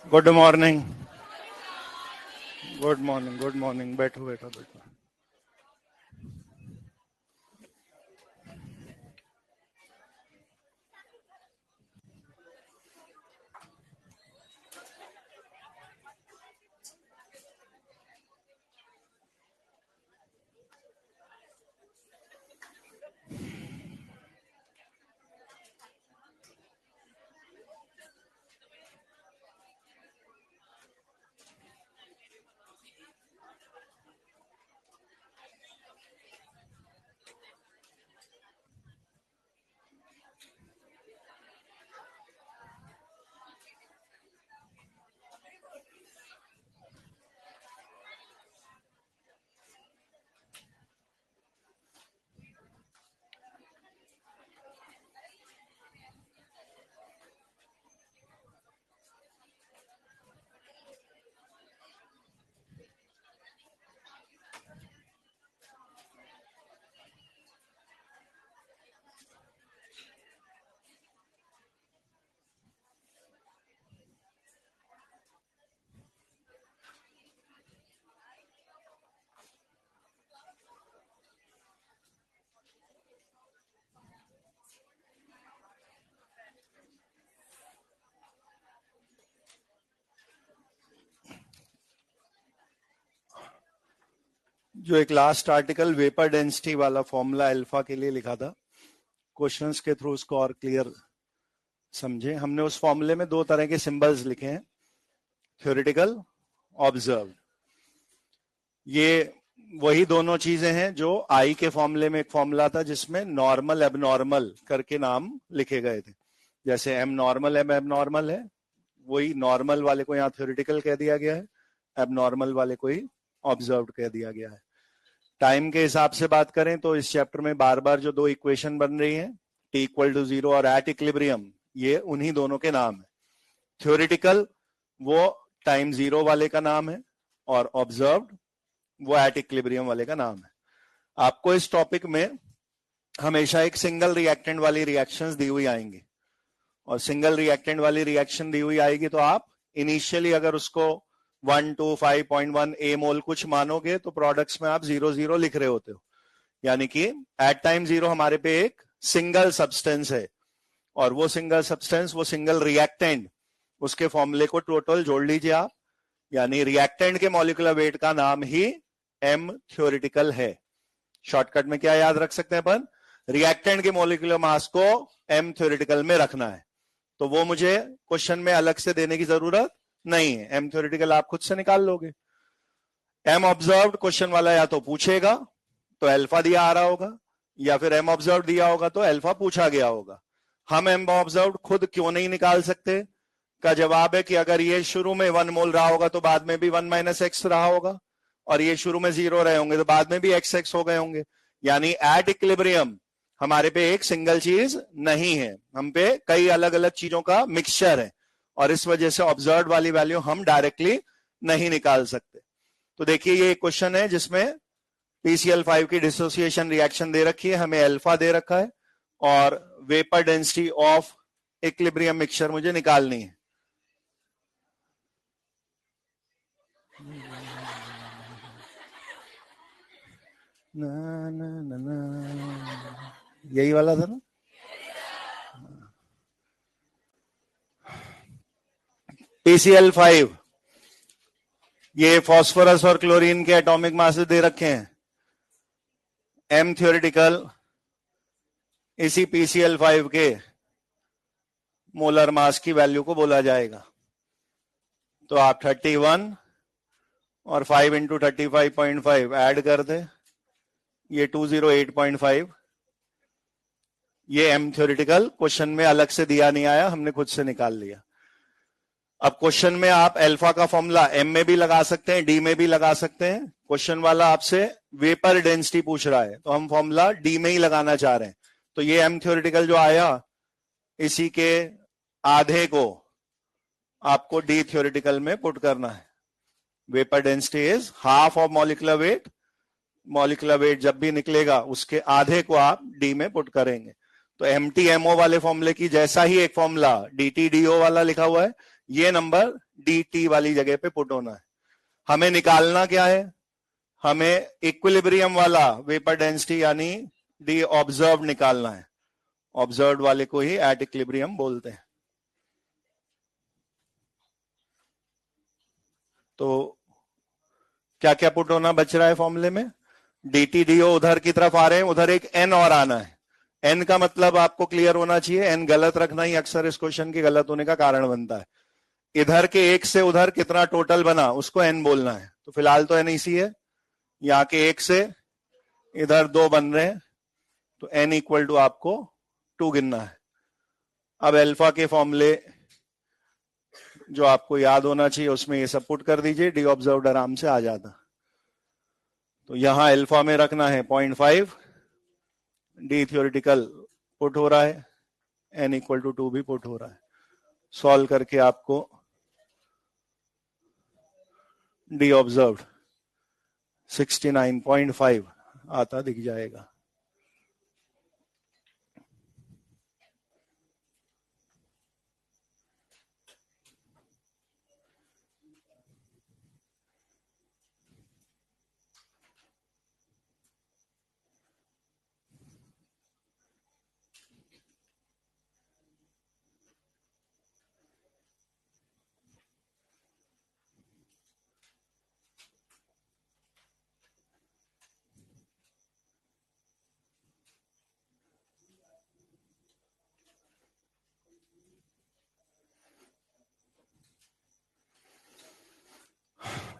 Good morning, good morning, good morning. बैठो बैठो बैठो। जो एक लास्ट आर्टिकल वेपर डेंसिटी वाला फॉर्मूला अल्फा के लिए लिखा था, क्वेश्चंस के थ्रू उसको और क्लियर समझे। हमने उस फॉर्मूले में दो तरह के सिंबल्स लिखे हैं, थ्योरेटिकल, ऑब्जर्व। ये वही दोनों चीजें हैं जो आई के फॉर्मूले में एक फॉर्मूला था जिसमें नॉर्मल एबनॉर्मल करके नाम लिखे गए थे। जैसे एम नॉर्मल एम एबनॉर्मल है, वही नॉर्मल वाले को यहाँ थ्योरेटिकल कह दिया गया है, एबनॉर्मल वाले को ही ऑब्जर्व्ड कह दिया गया है। टाइम के हिसाब से बात करें तो इस चैप्टर में बार बार जो दो इक्वेशन बन रही हैं, t इक्वल टू 0 और एट इक्विलिब्रियम, ये उन्हीं दोनों के नाम है। थ्योरेटिकल वो टाइम 0 वाले का नाम है और ऑब्जर्व्ड वो एट इक्विलिब्रियम वाले का नाम है। आपको इस टॉपिक में हमेशा एक सिंगल रिएक्टेंट वाली रिएक्शंस दी हुई आएंगी, और सिंगल रिएक्टेंट वाली रिएक्शन दी हुई आएगी तो आप इनिशियली अगर उसको 125.1 ए मोल कुछ मानोगे तो प्रोडक्ट्स में आप 0 लिख रहे होते हो, यानी कि एट टाइम 0 हमारे पे एक सिंगल सब्सटेंस है, और वो सिंगल सब्सटेंस, वो सिंगल रिएक्टेंट, उसके फॉर्मूले को टोटल जोड़ लीजिए आप, यानी रिएक्टेंट के मॉलिक्यूलर वेट का नाम ही एम थ्योरेटिकल है। शॉर्टकट में क्या याद रख सकते हैं अपन, रिएक्टेंट के मॉलिक्यूलर मास को एम थ्योरेटिकल में रखना है, तो वो मुझे क्वेश्चन में अलग से देने की जरूरत नहीं है, एम थ्योरेटिकल आप खुद से निकाल लोगे। एम ऑब्जर्व्ड क्वेश्चन वाला या तो पूछेगा तो अल्फा दिया आ रहा होगा, या फिर एम ऑब्जर्व्ड दिया होगा तो अल्फा पूछा गया होगा। हम एम ऑब्जर्व्ड खुद क्यों नहीं निकाल सकते का जवाब है कि अगर ये शुरू में 1 मोल रहा होगा तो बाद में भी 1 माइनस एक्स रहा होगा, और ये शुरू में 0 रहे होंगे तो बाद में भी एक्स एक्स हो गए होंगे, यानी एट इक्विलिब्रियम हमारे पे एक सिंगल चीज नहीं है, हम पे कई अलग अलग चीजों का मिक्सचर है, और इस वजह से ऑब्जर्व्ड वाली वैल्यू हम डायरेक्टली नहीं निकाल सकते। तो देखिए ये एक क्वेश्चन है जिसमें PCl5 की डिसोसिएशन रिएक्शन दे रखी है, हमें अल्फा दे रखा है, और vapour density of equilibrium mixture मुझे निकालनी है। ना, ना, ना, ना। यही वाला था ना। PCl5 ये फास्फोरस और क्लोरीन के एटॉमिक मास दे रखे हैं, एम थ्योरेटिकल इसी PCl5 के मोलर मास की वैल्यू को बोला जाएगा। तो आप 31 और 5 इंटू 35.5 ऐड कर दे, ये 208.5, ये एम थ्योरेटिकल क्वेश्चन में अलग से दिया नहीं आया, हमने खुद से निकाल लिया। अब क्वेश्चन में आप अल्फा का फॉर्मूला एम में भी लगा सकते हैं, डी में भी लगा सकते हैं। क्वेश्चन वाला आपसे वेपर डेंसिटी पूछ रहा है तो हम फॉर्मूला डी में ही लगाना चाह रहे हैं, तो ये एम थ्योरेटिकल जो आया इसी के आधे को आपको डी थ्योरेटिकल में पुट करना है। Vapour density is half of molecular weight, molecular weight जब भी निकलेगा उसके आधे को आप डी में पुट करेंगे। तो MTMO वाले फॉर्मूले की जैसा ही एक फॉर्मूला DTDO वाला लिखा हुआ है, ये नंबर डी टी वाली जगह पे पुट होना है। हमें निकालना क्या है, हमें इक्विलिब्रियम वाला वेपर डेंसिटी यानी डी ऑब्जर्व निकालना है। ऑब्जर्व वाले को ही एट इक्विलिब्रियम बोलते हैं। तो क्या क्या पुट होना बच रहा है फॉर्मूले में, dt do उधर की तरफ आ रहे हैं, उधर एक n और आना है। n का मतलब आपको क्लियर होना चाहिए, n गलत रखना ही अक्सर इस क्वेश्चन के गलत होने का कारण बनता है। इधर के एक से उधर कितना टोटल बना उसको n बोलना है। तो फिलहाल तो n इसी है, यहाँ के एक से इधर 2 बन रहे हैं, तो n इक्वल टू आपको 2 गिनना है। अब अल्फा के फॉर्मूले जो आपको याद होना चाहिए उसमें ये सब पुट कर दीजिए, डी ऑब्जर्व्ड आराम से आ जाता। तो यहां अल्फा में रखना है 0.5, डी थियोरिटिकल पुट हो रहा है, n इक्वल टू 2 भी पुट हो रहा है। सॉल्व करके आपको डी ऑब्जर्व्ड 69.5 आता दिख जाएगा।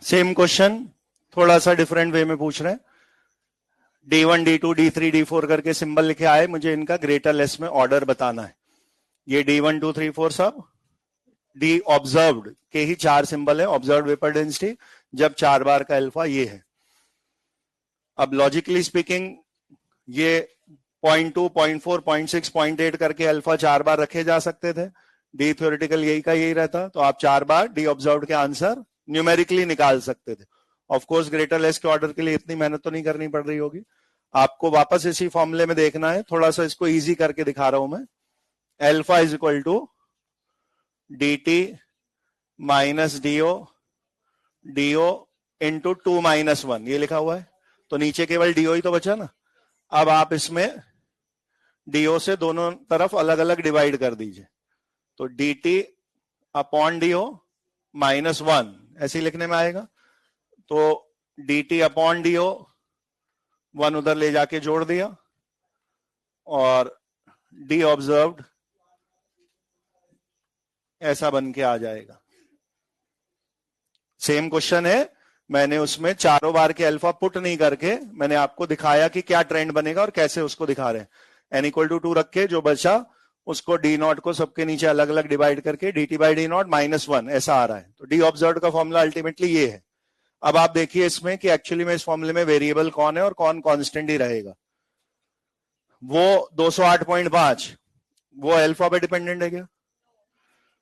सेम क्वेश्चन थोड़ा सा डिफरेंट वे में पूछ रहे हैं। D1, D2, D3, D4 करके सिंबल लिखे आए, मुझे इनका ग्रेटर लेस में ऑर्डर बताना है। ये D1, 2, 3, 4 सब डी ऑब्जर्व्ड के ही 4 सिंबल है, ऑब्जर्व्ड वेपर डेंसिटी जब 4 बार का अल्फा ये है। अब लॉजिकली स्पीकिंग ये 0.2, 0.4, 0.6, 0.8 करके अल्फा 4 बार रखे जा सकते थे। डी थ्योरेटिकल यही का यही रहता, तो आप 4 बार डी ऑब्जर्व्ड के आंसर न्यूमेरिकली निकाल सकते थे। ऑफ कोर्स ग्रेटर लेस के ऑर्डर के लिए इतनी मेहनत तो नहीं करनी पड़ रही होगी। आपको वापस इसी फॉर्मूले में देखना है, थोड़ा सा इसको इजी करके दिखा रहा हूं मैं। Alpha is equal to D T minus D O D O into 2-1 ये लिखा हुआ है, तो नीचे केवल डीओ ही तो बचा ना। अब आप इसमें डीओ से दोनों तरफ अलग अलग डिवाइड कर दीजिए, तो डी टी अपॉन डीओ -1 ऐसे लिखने में आएगा। तो डी टी अपॉन डीओ 1 उधर ले जाके जोड़ दिया, और डी ऑब्जर्व्ड ऐसा बन के आ जाएगा। सेम क्वेश्चन है, मैंने उसमें चारों बार के अल्फा पुट नहीं करके मैंने आपको दिखाया कि क्या ट्रेंड बनेगा और कैसे उसको दिखा रहे हैं। n इक्वल टू 2 रख के जो बचा उसको डी नॉट को सबके नीचे अलग अलग डिवाइड करके D T by D not -1 ऐसा आ रहा है। तो डी ऑब्जर्व्ड का फॉर्मूला अल्टीमेटली ये है। अब आप देखिए इसमें कि एक्चुअली में इस फॉर्मूले में वेरिएबल कौन है और कौन कांस्टेंट ही रहेगा। वो 208.5 वो अल्फा पे डिपेंडेंट है क्या?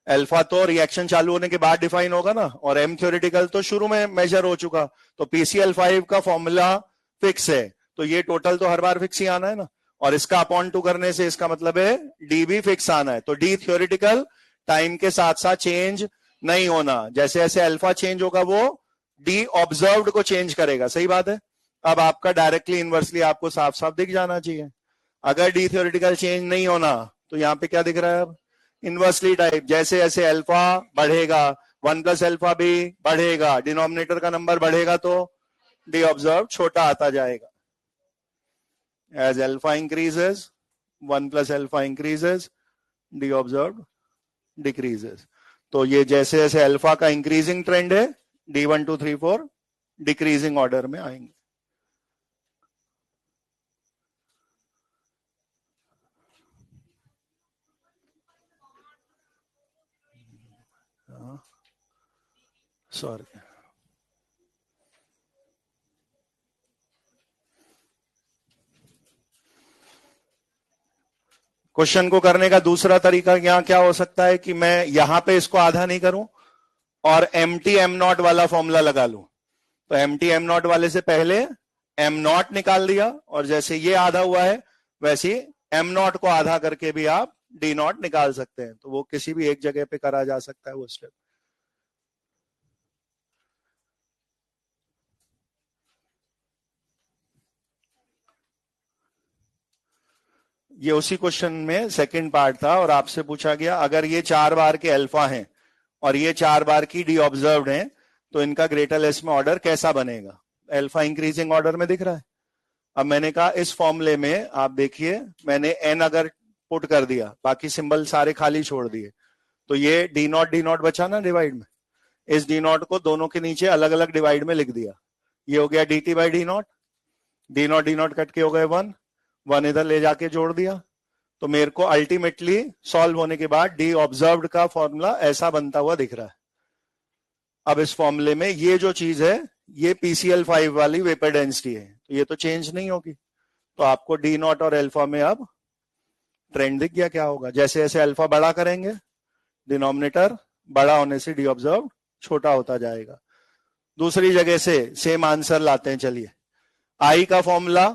अल्फा तो रिएक्शन चालू होने के बाद डिफाइन होगा ना, और एम थ्योरेटिकल तो शुरू में मेजर हो चुका, तो PCl5 का फॉर्मूला फिक्स है, तो ये टोटल तो हर बार फिक्स ही आना है ना, और इसका अपॉन 2 करने से इसका मतलब है डी भी फिक्स आना है। तो डी थ्योरेटिकल टाइम के साथ साथ चेंज नहीं होना, जैसे जैसे अल्फा चेंज होगा वो डी ऑब्जर्व्ड को चेंज करेगा। सही बात है। अब आपका डायरेक्टली इनवर्सली आपको साफ साफ दिख जाना चाहिए। अगर डी थ्योरेटिकल चेंज नहीं होना तो यहाँ पे क्या दिख रहा है, अब इनवर्सली टाइप, जैसे जैसे अल्फा बढ़ेगा 1 प्लस अल्फा भी बढ़ेगा, डिनोमिनेटर का नंबर बढ़ेगा तो डी ऑब्जर्व छोटा आता जाएगा। As alpha increases 1 plus alpha increases, D observe decreases. तो ये जैसे जैसे अल्फा का इंक्रीजिंग ट्रेंड है, D1, 2, 3, 4 डिक्रीजिंग ऑर्डर में आएंगे। सॉरी, क्वेश्चन को करने का दूसरा तरीका यहां क्या हो सकता है कि मैं यहां पे इसको आधा नहीं करूं और MT M0 वाला फॉर्मूला लगा लूं। तो MT M0 वाले से पहले M0 निकाल दिया, और जैसे ये आधा हुआ है वैसे M0 को आधा करके भी आप डी नॉट निकाल सकते हैं, तो वो किसी भी एक जगह पे करा जा सकता है वो स्टेप। ये उसी क्वेश्चन में सेकंड पार्ट था और आपसे पूछा गया अगर ये 4 बार के अल्फा हैं और ये 4 बार की डी ऑब्जर्व्ड हैं तो इनका ग्रेटर लेस में ऑर्डर कैसा बनेगा। अल्फा इंक्रीजिंग ऑर्डर में दिख रहा है। अब मैंने कहा इस फॉर्मूले में आप देखिए मैंने एन अगर पुट कर दिया, बाकी सिंबल सारे खाली छोड़ दिए, तो ये डी नॉट बचा ना डिवाइड में, इस डी नॉट को दोनों के नीचे अलग अलग डिवाइड में लिख दिया। ये हो गया D T by D not cut के हो गए 1 इधर ले जाके जोड़ दिया। तो मेरे को अल्टीमेटली सॉल्व होने के बाद डी ऑब्जर्व्ड का फॉर्मूला ऐसा बनता हुआ दिख रहा है। अब इस फॉर्मूले में ये जो चीज है ये PCl5 वाली वेपर डेंसिटी है, तो ये तो चेंज नहीं होगी। तो आपको डी नॉट और अल्फा में अब ट्रेंड दिख गया क्या होगा। जैसे जैसे अल्फा बड़ा करेंगे डिनोमिनेटर बड़ा होने से डी ऑब्जर्व छोटा होता जाएगा। दूसरी जगह से सेम आंसर लाते हैं। चलिए, आई का फॉर्मूला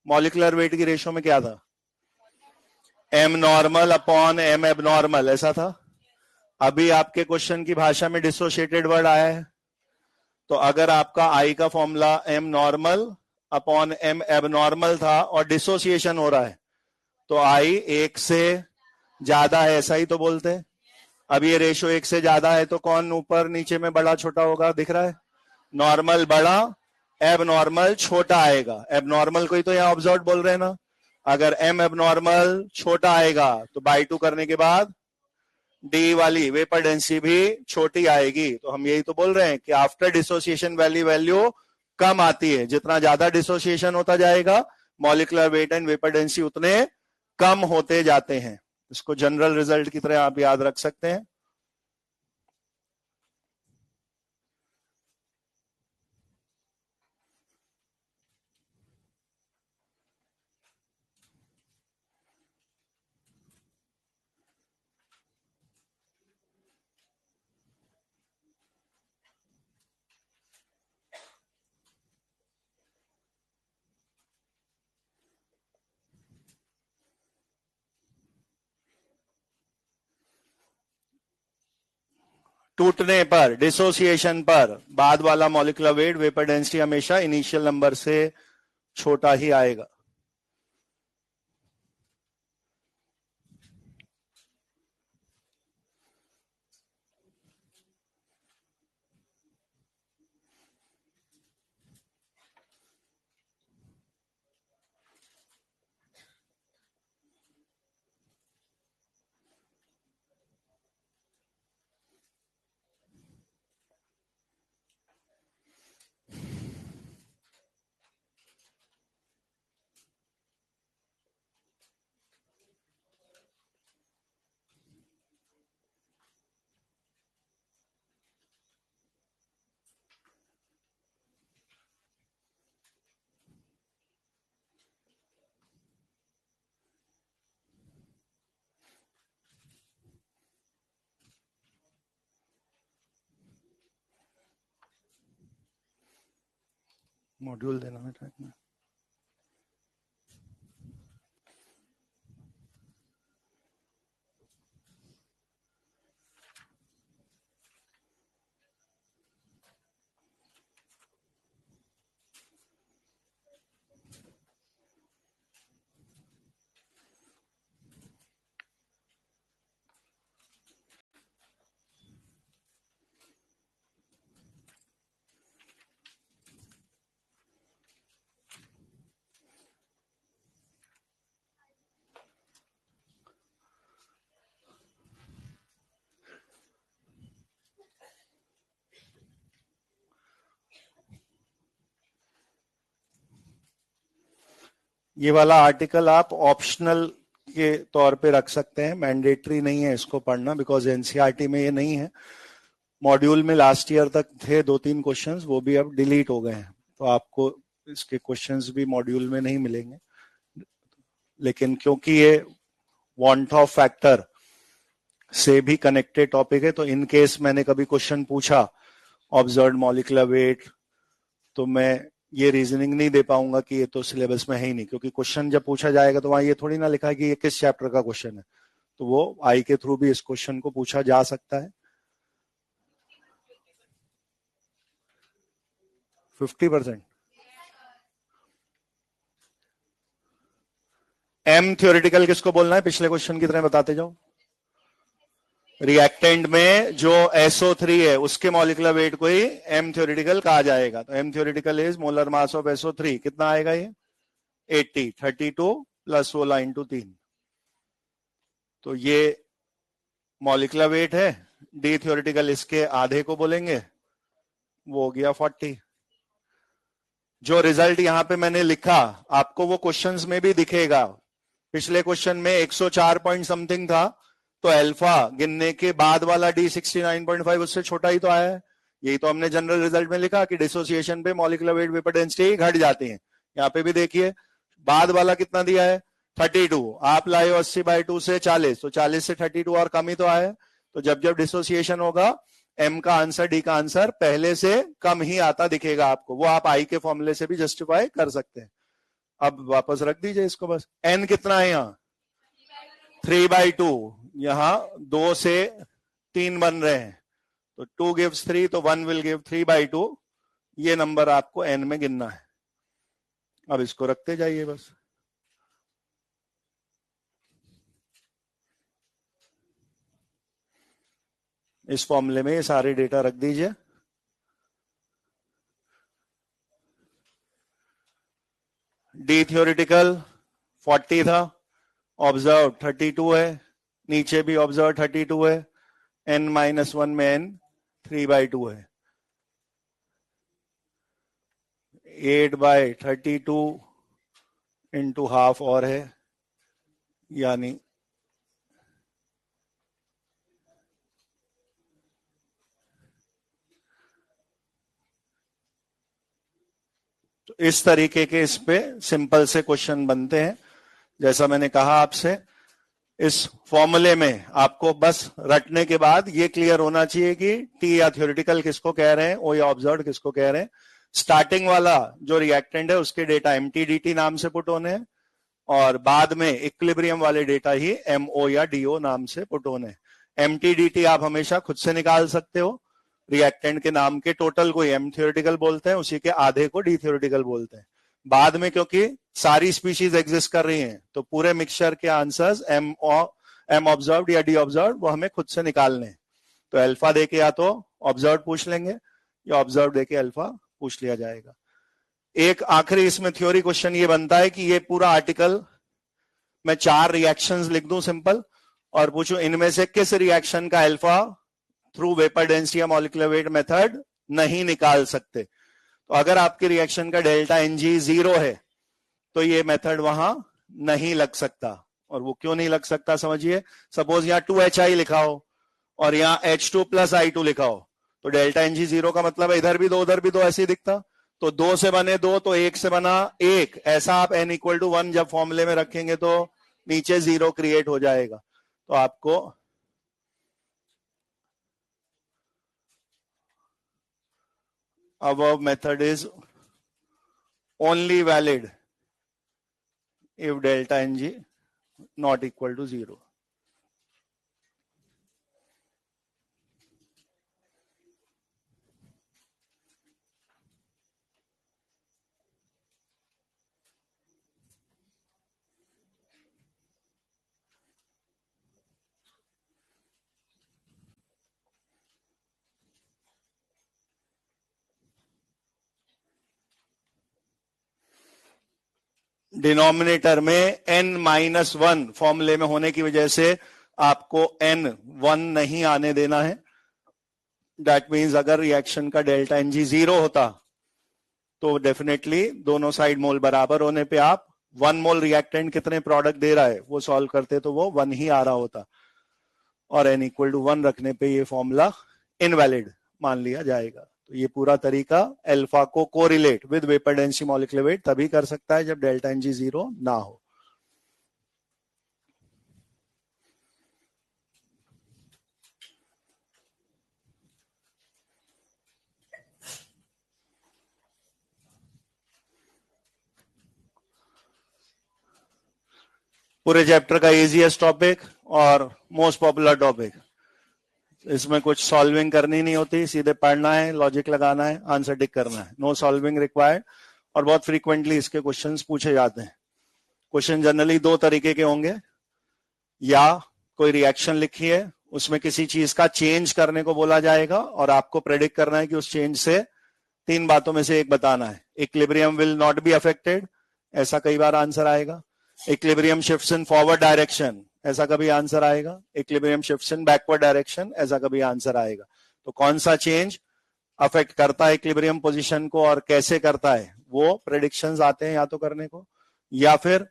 मॉलिक्यूलर वेट की रेशियो में क्या था, M normal upon M abnormal, ऐसा था। अभी आपके क्वेश्चन की भाषा में डिसोशिएटेड वर्ड आया है, तो अगर आपका आई का formula M normal upon M abnormal था और डिसोसिएशन हो रहा है तो आई 1 से ज्यादा है, ऐसा ही तो बोलते हैं। अब ये रेशियो 1 से ज्यादा है तो कौन ऊपर नीचे में बड़ा छोटा होगा, दिख रहा है। नॉर्मल बड़ा, एबनॉर्मल छोटा आएगा। एबनॉर्मल को ही तो यहाँ ऑब्जर्व बोल रहे हैं ना। अगर एम एबनॉर्मल छोटा आएगा तो बाई 2 करने के बाद डी वाली वेपर डेंसिटी भी छोटी आएगी। तो हम यही तो बोल रहे हैं कि आफ्टर डिसोसिएशन वैल्यू कम आती है। जितना ज्यादा डिसोसिएशन होता जाएगा molecular weight and vapour density उतने कम होते जाते हैं। इसको जनरल रिजल्ट की तरह आप याद रख सकते हैं। टूटने पर, डिसोसिएशन पर बाद वाला मॉलिक्यूलर वेट वेपर डेंसिटी हमेशा इनिशियल नंबर से छोटा ही आएगा। मॉड्यूल देना बेटा में। ये वाला आर्टिकल आप ऑप्शनल के तौर पे रख सकते हैं, मैंडेटरी नहीं है इसको पढ़ना, बिकॉज एनसीईआरटी में ये नहीं है। मॉड्यूल में लास्ट ईयर तक थे 2-3 क्वेश्चंस, वो भी अब डिलीट हो गए हैं, तो आपको इसके क्वेश्चंस भी मॉड्यूल में नहीं मिलेंगे। लेकिन क्योंकि ये वांट ऑफ फैक्टर से भी कनेक्टेड टॉपिक है, तो इन केस मैंने कभी क्वेश्चन पूछा ऑब्जर्व्ड मॉलिक्यूलर वेट, तो मैं ये रीजनिंग नहीं दे पाऊंगा कि ये तो सिलेबस में है ही नहीं, क्योंकि क्वेश्चन जब पूछा जाएगा तो वहां ये थोड़ी ना लिखा है कि ये किस चैप्टर का क्वेश्चन है। तो वो आई के थ्रू भी इस क्वेश्चन को पूछा जा सकता है। 50%। एम थ्योरेटिकल किसको बोलना है, पिछले क्वेश्चन की तरह बताते जाओ। रिएक्टेंट में जो SO3 है उसके मॉलिक्यूलर वेट को ही एम थ्योरेटिकल कहा जाएगा। तो M theoretical is molar mass of SO3, कितना आएगा ये 80, 32 प्लस 16 इंटू 3। तो ये मॉलिक्यूलर वेट है। डी थ्योरेटिकल इसके आधे को बोलेंगे, वो हो गया 40। जो रिजल्ट यहां पे मैंने लिखा आपको वो क्वेश्चंस में भी दिखेगा। पिछले क्वेश्चन में 104 पॉइंट समथिंग था, तो अल्फा गिनने के बाद वाला डी 69.5 उससे छोटा ही तो आया है। यही तो हमने जनरल रिजल्ट में लिखा कि डिसोसिएशन पे मॉलिक्यूलर वेट वेपर डेंसिटी घट जाती है। यहाँ पे भी देखिए बाद वाला कितना दिया है 32, आप लाए 80/2 से 40, तो 40 से 32 और कम ही तो आया है। तो जब जब डिसोसिएशन होगा एम का आंसर डी का आंसर पहले से कम ही आता दिखेगा आपको। वो आप आई के फॉर्मूले से भी जस्टिफाई कर सकते हैं। अब वापस रख दीजिए इसको बस। एन कितना है यहाँ 3/2, यहाँ 2 से 3 बन रहे हैं, तो 2 गिव्स 3, तो 1 विल गिव 3/2। ये नंबर आपको एन में गिनना है। अब इसको रखते जाइए बस। इस फॉर्मूले में ये सारे डेटा रख दीजिए। डी थ्योरेटिकल 40 था, ऑब्जर्व 32 है, नीचे भी ऑब्जर्व 32 है, n-1 में n 3/2 है। 8/32 इंटू हाफ और है, यानी तो इस तरीके के इस पे सिंपल से क्वेश्चन बनते हैं। जैसा मैंने कहा आपसे, इस फॉर्मूले में आपको बस रटने के बाद ये क्लियर होना चाहिए कि टी या थ्योरेटिकल किसको कह रहे हैं, ओ या ऑब्जर्व किसको कह रहे हैं। स्टार्टिंग वाला जो रिएक्टेंट है उसके डेटा एमटीडीटी नाम से पुट होने हैं, और बाद में इक्विलिब्रियम वाले डेटा ही एमओ या डीओ नाम से पुट होने हैं। एमटीडीटी आप हमेशा खुद से निकाल सकते हो। रिएक्टेंट के नाम के टोटल को एम थ्योरेटिकल बोलते हैं, उसी के आधे को डी थ्योरेटिकल बोलते हैं। बाद में क्योंकि सारी स्पीशीज एग्जिस्ट कर रही हैं, तो पूरे मिक्सचर के आंसर्स एम ऑब्जर्व्ड या डी ऑब्जर्व्ड वो हमें खुद से निकालने हैं। तो अल्फा देके या तो ऑब्जर्व पूछ लेंगे या ऑब्जर्व देके अल्फा पूछ लिया जाएगा। एक आखिरी इसमें थ्योरी क्वेश्चन ये बनता है कि ये पूरा आर्टिकल मैं 4 रिएक्शंस लिख दूं सिंपल, और पूछूं इनमें से किस रिएक्शन का अल्फा थ्रू वेपर डेंसिटी या मॉलिक्यूलर वेट मेथड नहीं निकाल सकते। तो अगर आपके रिएक्शन का डेल्टा एनजी 0 है तो ये मेथड वहां नहीं लग सकता। और वो क्यों नहीं लग सकता समझिए। सपोज यहाँ 2HI लिखा हो और यहाँ H2 + I2 लिखा हो, तो डेल्टा एनजी 0 का मतलब है इधर भी 2 उधर भी 2, ऐसे ही दिखता। तो 2 से बने 2 तो 1 से बना 1, ऐसा आप n = 1 जब फॉर्मूले में रखेंगे तो नीचे 0 क्रिएट हो जाएगा। तो आपको above method is only valid if delta Ng not equal to 0. Denominator में n-1 फॉर्मूले में होने की वजह से आपको n1 नहीं आने देना है। दैट मीन्स अगर रिएक्शन का डेल्टा Ng 0 होता तो डेफिनेटली दोनों साइड मोल बराबर होने पे आप 1 मोल रिएक्टेंट कितने प्रोडक्ट दे रहा है वो सॉल्व करते तो वो 1 ही आ रहा होता, और n = 1 रखने पे ये फॉर्मूला इनवैलिड मान लिया जाएगा। तो ये पूरा तरीका अल्फा को correlate with vapour density molecular weight तभी कर सकता है जब डेल्टा Ng 0 ना हो। पूरे चैप्टर का इजीएस्ट टॉपिक और मोस्ट पॉपुलर टॉपिक। इसमें कुछ सॉल्विंग करनी नहीं होती, सीधे पढ़ना है, लॉजिक लगाना है, आंसर टिक करना है, नो सॉल्विंग रिक्वायर्ड। और बहुत फ्रीक्वेंटली इसके क्वेश्चंस पूछे जाते हैं। क्वेश्चन जनरली दो तरीके के होंगे, या कोई रिएक्शन लिखी है, उसमें किसी चीज का चेंज करने को बोला जाएगा और आपको प्रेडिक्ट करना है कि उस चेंज से तीन बातों में से एक बताना है। Equilibrium will not be affected, ऐसा कई बार आंसर आएगा। Equilibrium shifts in forward direction, ऐसा कभी आंसर आएगा। इक्विलिब्रियम शिफ्ट्स इन बैकवर्ड डायरेक्शन, ऐसा कभी आंसर आएगा। तो कौन सा चेंज अफेक्ट करता है इक्विलिब्रियम पोजीशन को और कैसे करता है, वो प्रेडिक्शंस आते हैं या तो करने को, या फिर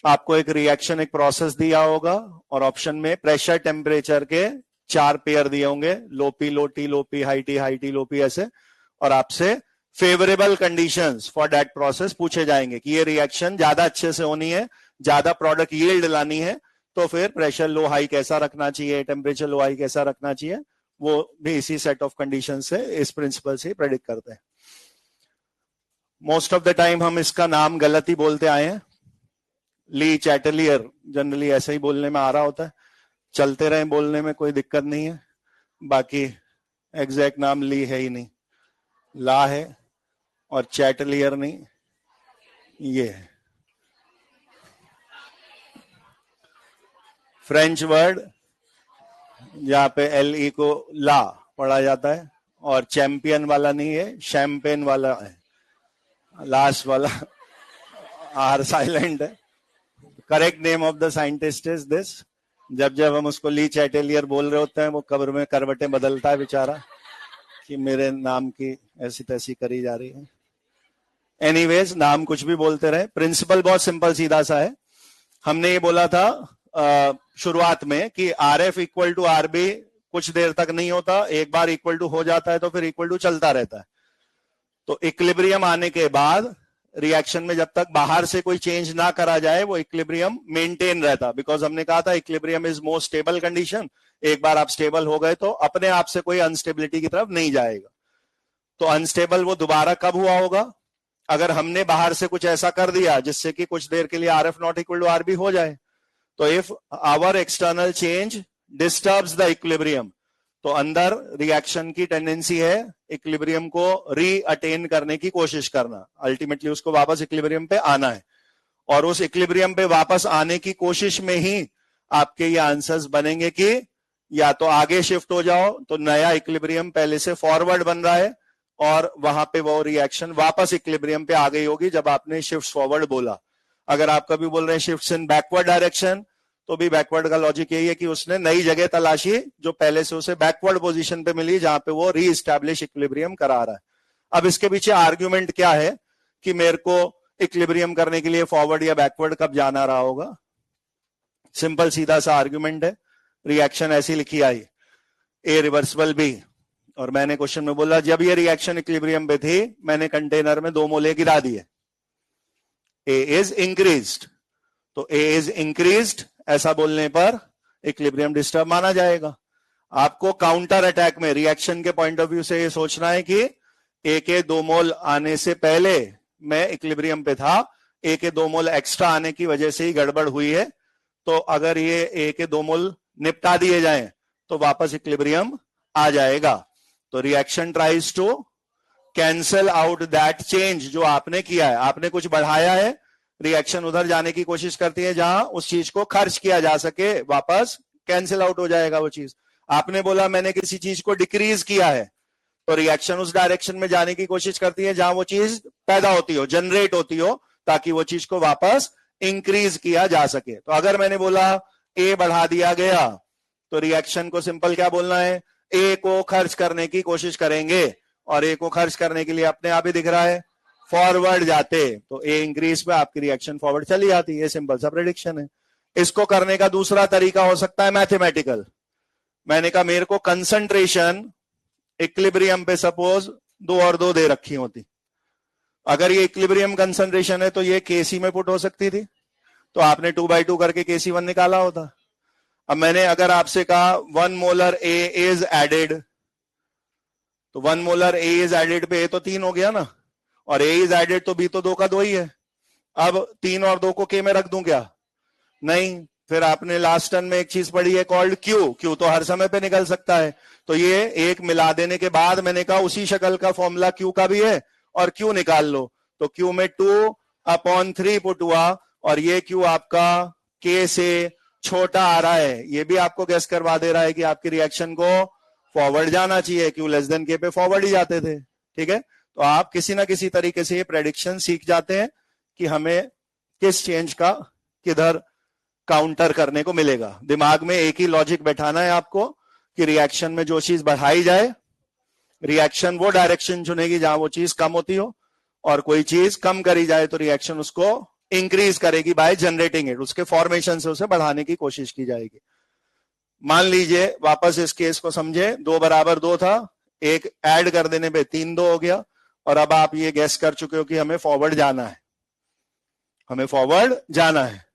आपको एक रिएक्शन, एक प्रोसेस दिया होगा और ऑप्शन में प्रेशर टेम्परेचर के 4 पेयर दिए होंगे, लो पी लो टी लो पी हाई टी लो पी ऐसे, और आपसे favourable conditions for that process पूछे जाएंगे कि ये रिएक्शन ज्यादा अच्छे से होनी है, ज्यादा प्रोडक्ट यील्ड लानी है, तो फिर प्रेशर लो हाई कैसा रखना चाहिए, टेम्परेचर लो हाई कैसा रखना चाहिए, वो भी इसी सेट ऑफ कंडीशन से, इस प्रिंसिपल से प्रेडिक्ट करते हैं। मोस्ट ऑफ द टाइम हम इसका नाम गलत ही बोलते आए हैं, ली चैटलियर, जनरली ऐसे ही बोलने में आ रहा होता है, चलते रहे बोलने में कोई दिक्कत नहीं है। बाकी एग्जैक्ट नाम ली है ही नहीं, ला है, और चैटलियर नहीं, ये है फ्रेंच वर्ड जहां पे LE को ला पढ़ा जाता है, और चैंपियन वाला नहीं है, शैंपेन वाला है, लास्ट वाला आर साइलेंट है। Correct name of the scientist is this. जब हम उसको ली चैटेलियर बोल रहे होते हैं, वो कब्र में करवटें बदलता है बेचारा कि मेरे नाम की ऐसी तैसी करी जा रही है। एनीवेज, नाम कुछ भी बोलते रहे, प्रिंसिपल बहुत सिंपल सीधा सा है। हमने ये बोला था शुरुआत में कि RF इक्वल टू RB कुछ देर तक नहीं होता, एक बार इक्वल टू हो जाता है तो फिर इक्वल टू चलता रहता है। तो इक्विलिब्रियम आने के बाद रिएक्शन में जब तक बाहर से कोई चेंज ना करा जाए, वो इक्विलिब्रियम मेंटेन रहता, बिकॉज हमने कहा था equilibrium is most stable condition. एक बार आप स्टेबल हो गए तो अपने आप से कोई अनस्टेबिलिटी की तरफ नहीं जाएगा। तो अनस्टेबल वो दोबारा कब हुआ होगा, अगर हमने बाहर से कुछ ऐसा कर दिया जिससे कि कुछ देर के लिए RF not equal to RB हो जाए। तो if our external change disturbs the equilibrium, तो अंदर रिएक्शन की टेंडेंसी है इक्विलिब्रियम को री अटेन करने की कोशिश करना, अल्टीमेटली उसको वापस इक्विलिब्रियम पे आना है। और उस इक्विलिब्रियम पे वापस आने की कोशिश में ही आपके ये आंसर्स बनेंगे कि या तो आगे शिफ्ट हो जाओ, तो नया इक्विलिब्रियम पहले से फॉरवर्ड बन रहा है और वहां पे वो रिएक्शन वापस इक्विलिब्रियम पे आ गई होगी जब आपने शिफ्ट फॉरवर्ड बोला। अगर आप कभी बोल रहे हैं शिफ्ट इन बैकवर्ड डायरेक्शन, तो भी बैकवर्ड का लॉजिक यही है कि उसने नई जगह तलाशी जो पहले से उसे बैकवर्ड पोजीशन पे मिली, जहां पे वो रीइस्टैब्लिश इक्विलिब्रियम करा रहा है। अब इसके पीछे आर्ग्यूमेंट क्या है कि मेरे को इक्विलिब्रियम करने के लिए फॉरवर्ड या बैकवर्ड कब जाना रहा होगा। सिंपल सीधा सा आर्ग्यूमेंट है, रिएक्शन ऐसी लिखी आई, ए रिवर्सिबल बी, और मैंने क्वेश्चन में बोला जब ये रिएक्शन इक्विलिब्रियम पे थी मैंने कंटेनर में 2 मोले गिरा दिए, ए इज इंक्रीज्ड, तो ए इज इंक्रीज्ड ऐसा बोलने पर इक्विलिब्रियम डिस्टर्ब माना जाएगा। आपको काउंटर अटैक में रिएक्शन के पॉइंट ऑफ व्यू से ये सोचना है कि ए के 2 मोल आने से पहले मैं इक्विलिब्रियम पे था, ए के 2 मोल एक्स्ट्रा आने की वजह से ही गड़बड़ हुई है, तो अगर ये ए के 2 मोल निपटा दिए जाएं तो वापस इक्विलिब्रियम आ जाएगा। तो reaction tries to cancel out that change जो आपने किया है। आपने कुछ बढ़ाया है, रिएक्शन उधर जाने की कोशिश करती है जहां उस चीज को खर्च किया जा सके, वापस कैंसिल आउट हो जाएगा वो चीज। आपने बोला मैंने किसी चीज को डिक्रीज किया है, तो रिएक्शन उस डायरेक्शन में जाने की कोशिश करती है जहां वो चीज पैदा होती हो, जनरेट होती हो, ताकि वो चीज को वापस इंक्रीज किया जा सके। तो अगर मैंने बोला ए बढ़ा दिया गया, तो रिएक्शन को सिंपल क्या बोलना है, ए को खर्च करने की कोशिश करेंगे, और ए को खर्च करने के लिए अपने आप ही दिख रहा है फॉरवर्ड जाते, तो ए इंक्रीज पे आपकी रिएक्शन फॉरवर्ड चली जाती है। सिंपल सा प्रेडिक्शन है। इसको करने का दूसरा तरीका हो सकता है मैथमेटिकल। मैंने कहा मेरे को कंसंट्रेशन इक्विलिब्रियम पे सपोज 2 और 2 दे रखी होती, अगर ये इक्विलिब्रियम कंसंट्रेशन है तो ये केसी में पुट हो सकती थी, तो आपने 2/2 करके KC1 निकाला होता। अब मैंने अगर आपसे कहा 1 मोलर A इज एडेड, तो 1 मोलर A इज एडेड पे A तो 3 हो गया ना, और A इज एडेड तो B तो 2 का 2 ही है। अब 3 और 2 को K में रख दूं क्या? नहीं, फिर आपने लास्ट टर्न में एक चीज पढ़ी है कॉल्ड क्यू, क्यू तो हर समय पे निकल सकता है, तो ये एक मिला देने के बाद मैंने कहा उसी शक्ल का फॉर्मूला क्यू का भी है और क्यू निकाल लो, तो क्यू में 2/3 पुट हुआ और ये क्यू आपका के से छोटा आ रहा है, ये भी आपको गेस करवा दे रहा है कि आपकी रिएक्शन को फॉरवर्ड जाना चाहिए, क्यू लेस देन के पे फॉरवर्ड ही जाते थे, ठीक है। तो आप किसी ना किसी तरीके से ये प्रेडिक्शन सीख जाते हैं कि हमें किस चेंज का किधर काउंटर करने को मिलेगा। दिमाग में एक ही लॉजिक बैठाना है आपको कि रिएक्शन में जो चीज बढ़ाई जाए, रिएक्शन वो डायरेक्शन चुनेगी जहां वो चीज कम होती हो, और कोई चीज कम करी जाए तो रिएक्शन उसको इंक्रीज करेगी बाय जनरेटिंग इट, उसके फॉर्मेशन से उसे बढ़ाने की कोशिश की जाएगी। मान लीजिए वापस इस केस को समझे, 2 बराबर 2 था, एक ऐड कर देने पे 3-2 हो गया, और अब आप ये गेस कर चुके हो कि हमें फॉरवर्ड जाना है, हमें फॉरवर्ड जाना है।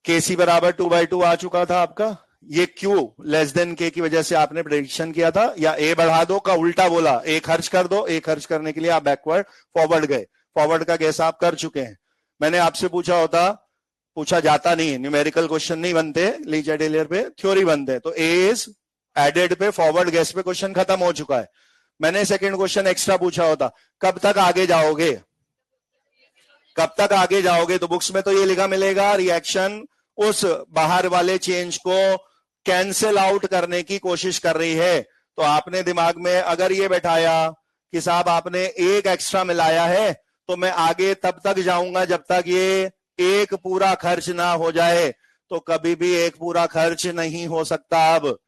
केसी बराबर 2/2 आ चुका था आपका, ये क्यू लेस देन के की वजह से आपने प्रेडिक्शन किया था, या ए बढ़ा दो का उल्टा बोला, ए खर्च कर दो, ए खर्च करने के लिए आप बैकवर्ड फॉरवर्ड गए, फॉरवर्ड का गेस आप कर चुके हैं। मैंने आपसे पूछा जाता नहीं है, न्यूमेरिकल क्वेश्चन नहीं बनते लीचा टेलर पे, थ्योरी बनते हैं, तो ए इज एडेड पे फॉरवर्ड गेस पे क्वेश्चन खत्म हो चुका है। मैंने सेकंड क्वेश्चन एक्स्ट्रा पूछा होता, कब तक आगे जाओगे, कब तक आगे जाओगे, तो बुक्स में तो ये लिखा मिलेगा रिएक्शन उस बाहर वाले चेंज को कैंसिल आउट करने की कोशिश कर रही है। तो आपने दिमाग में अगर ये बैठाया कि साहब आपने एक एक्स्ट्रा मिलाया है तो मैं आगे तब तक जाऊंगा जब तक ये एक पूरा खर्च ना हो जाए, तो कभी भी एक पूरा खर्च नहीं हो सकता, अब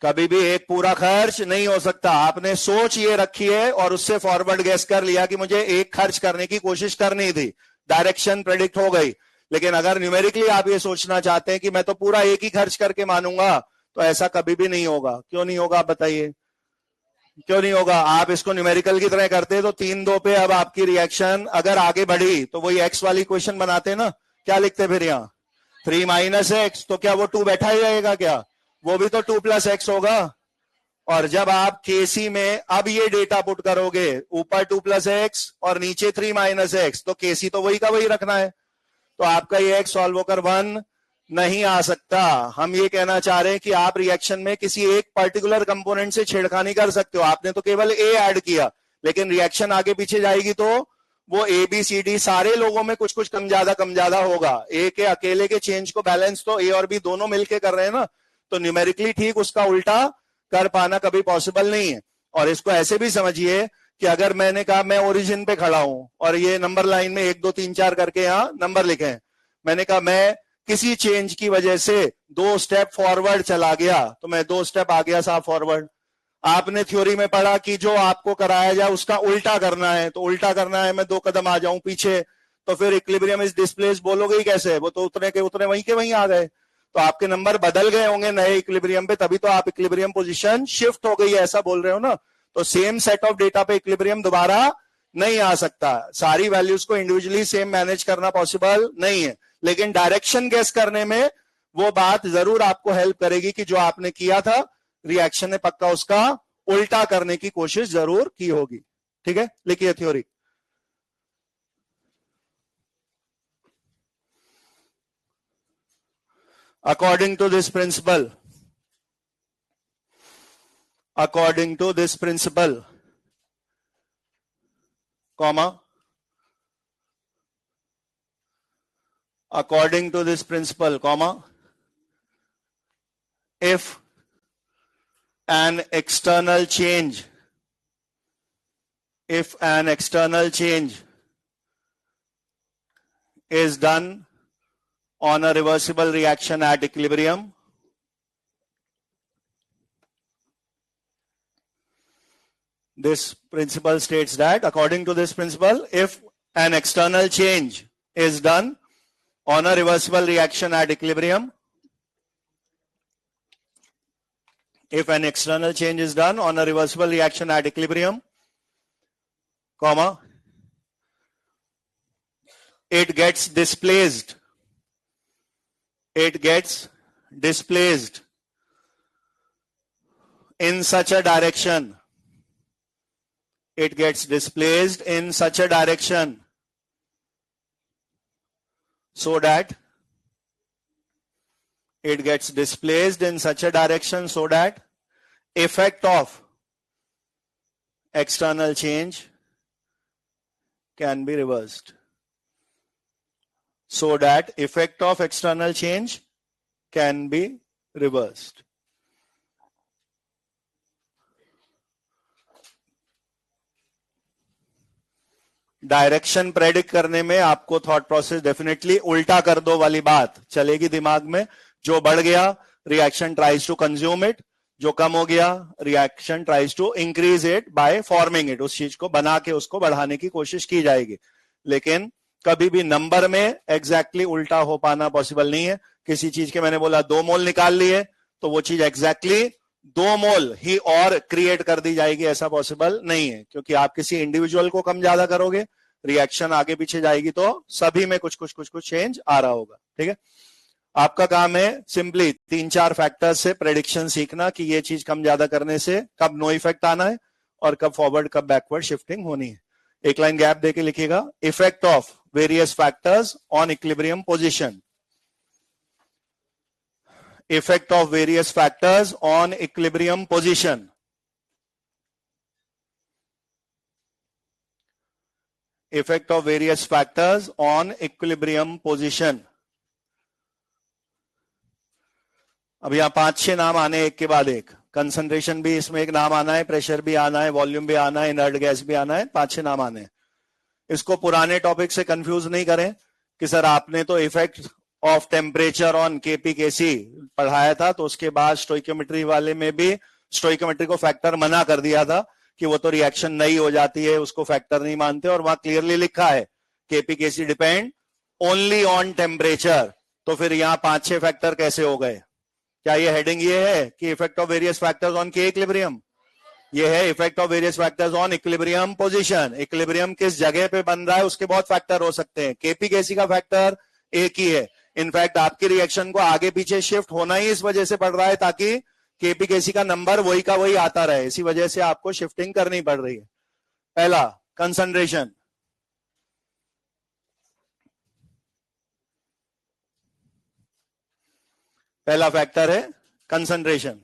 कभी भी एक पूरा खर्च नहीं हो सकता। आपने सोच ये रखी है और उससे फॉरवर्ड गेस कर लिया कि मुझे एक खर्च करने की कोशिश करनी थी, डायरेक्शन प्रेडिक्ट हो गई। लेकिन अगर न्यूमेरिकली आप ये सोचना चाहते हैं कि मैं तो पूरा एक ही खर्च करके मानूंगा, तो ऐसा कभी भी नहीं होगा। क्यों नहीं होगा, आप बताइए क्यों नहीं होगा। आप इसको न्यूमेरिकल की तरह करते तो 3-2 पे अब आपकी रिएक्शन अगर आगे बढ़ी तो वही एक्स वाली क्वेश्चन बनाते ना, क्या लिखते फिर यहाँ 3 - x, तो क्या वो 2 बैठा ही रहेगा, क्या वो भी तो 2 + x होगा। और जब आप केसी में अब ये डेटा पुट करोगे, ऊपर 2 + x और नीचे 3 - x, तो केसी तो वही का वही रखना है, तो आपका ये x सॉल्व होकर 1 नहीं आ सकता। हम ये कहना चाह रहे हैं कि आप रिएक्शन में किसी एक पर्टिकुलर कंपोनेंट से छेड़खानी कर सकते हो, आपने तो केवल ए ऐड किया, लेकिन रिएक्शन आगे पीछे जाएगी तो वो ए बी सी डी सारे लोगों में कुछ कुछ कम ज्यादा होगा। ए के अकेले के चेंज को बैलेंस तो ए और बी दोनों मिलके कर रहे हैं ना, तो न्यूमेरिकली ठीक उसका उल्टा कर पाना कभी पॉसिबल नहीं है। और इसको ऐसे भी समझिए कि अगर मैंने कहा मैं ओरिजिन पे खड़ा हूं और ये नंबर लाइन में 1 2 3 4 करके यहां नंबर लिखे हैं, मैंने कहा मैं किसी चेंज की वजह से 2 स्टेप फॉरवर्ड चला गया, तो मैं 2 स्टेप आ गया साहब फॉरवर्ड। आपने थ्योरी में पढ़ा कि जो आपको कराया जाए उसका उल्टा करना है, तो उल्टा करना है मैं 2 कदम आ जाऊं पीछे, तो फिर इक्विलिब्रियम इज डिस्प्लेस बोलोगे ही कैसे, वो तो उतने के उतने वहीं के वहीं आ गए, तो आपके नंबर बदल गए होंगे नए इक्विलिब्रियम पे, तभी तो आप इक्विलिब्रियम पोजीशन शिफ्ट हो गई है ऐसा बोल रहे हो ना। तो सेम सेट ऑफ डेटा पे इक्विलिब्रियम दोबारा नहीं आ सकता, सारी वैल्यूज को इंडिविजुअली सेम मैनेज करना पॉसिबल नहीं है, लेकिन डायरेक्शन गेस करने में वो बात जरूर आपको हेल्प करेगी कि जो आपने किया था रिएक्शन ने पक्का उसका उल्टा करने की कोशिश जरूर की होगी। ठीक है, लिखिए theory. According to this principle, according to this principle, comma, according to this principle, comma, if an external change is done on a reversible reaction at equilibrium, this principle states that according to this principle, if an external change is done on a reversible reaction at equilibrium, if an external change is done on a reversible reaction at equilibrium, comma, it gets displaced in such a direction, it gets displaced in such a direction so that it gets displaced in such a direction so that effect of external change can be reversed. So that effect of external change can be reversed. Direction predict करने में आपको thought process definitely उल्टा कर दो वाली बात चलेगी दिमाग में. जो बढ़ गया reaction tries to consume it, जो कम हो गया reaction tries to increase it by forming it. उस चीज को बना के उसको बढ़ाने की कोशिश की जाएगी, लेकिन कभी भी नंबर में एग्जैक्टली उल्टा हो पाना पॉसिबल नहीं है. किसी चीज के मैंने बोला 2 मोल निकाल लिए तो वो चीज एग्जैक्टली 2 मोल ही और क्रिएट कर दी जाएगी, ऐसा पॉसिबल नहीं है. क्योंकि आप किसी इंडिविजुअल को कम ज्यादा करोगे, रिएक्शन आगे पीछे जाएगी तो सभी में कुछ कुछ कुछ कुछ चेंज आ रहा होगा. ठीक है, आपका काम है सिंपली 3-4 फैक्टर्स से प्रेडिक्शन सीखना कि ये चीज कम ज्यादा करने से कब नो इफेक्ट आना है और कब फॉरवर्ड कब बैकवर्ड शिफ्टिंग होनी है. एक लाइन गैप देके लिखिएगा. Effect of various factors on equilibrium position. Effect of various factors on equilibrium position. Effect of various factors on equilibrium position. अब यहां 5-6 नाम आने एक के बाद एक. कंसंट्रेशन भी इसमें एक नाम आना है, प्रेशर भी आना है, वॉल्यूम भी आना है, इनर्ट गैस भी आना है. 5-6 नाम आने हैं. इसको पुराने टॉपिक से कंफ्यूज नहीं करें कि सर आपने तो इफेक्ट ऑफ टेम्परेचर ऑन केपीकेसी पढ़ाया था, तो उसके बाद स्टोइकोमेट्री वाले में भी स्टोइकोमेट्री को फैक्टर मना कर दिया था कि वो तो रिएक्शन नहीं हो जाती है, उसको फैक्टर नहीं मानते. और वहां क्लियरली लिखा है केपीकेसी डिपेंड ओनली ऑन टेम्परेचर. तो फिर यहाँ 5-6 फैक्टर कैसे हो गए? क्या ये हेडिंग ये है कि effect of various factors on के इक्विलिब्रियम? ये है effect of various factors on equilibrium position. Equilibrium किस जगह पे बन रहा है उसके बहुत फैक्टर हो सकते हैं. केपीकेसी का फैक्टर एक ही है. इनफैक्ट आपकी रिएक्शन को आगे पीछे शिफ्ट होना ही इस वजह से पड़ रहा है ताकि केपीकेसी का नंबर वही का वही आता रहे. इसी वजह से आपको शिफ्टिंग करनी पड़ रही है. पहला कंसंट्रेशन. पहला फैक्टर है कंसंट्रेशन.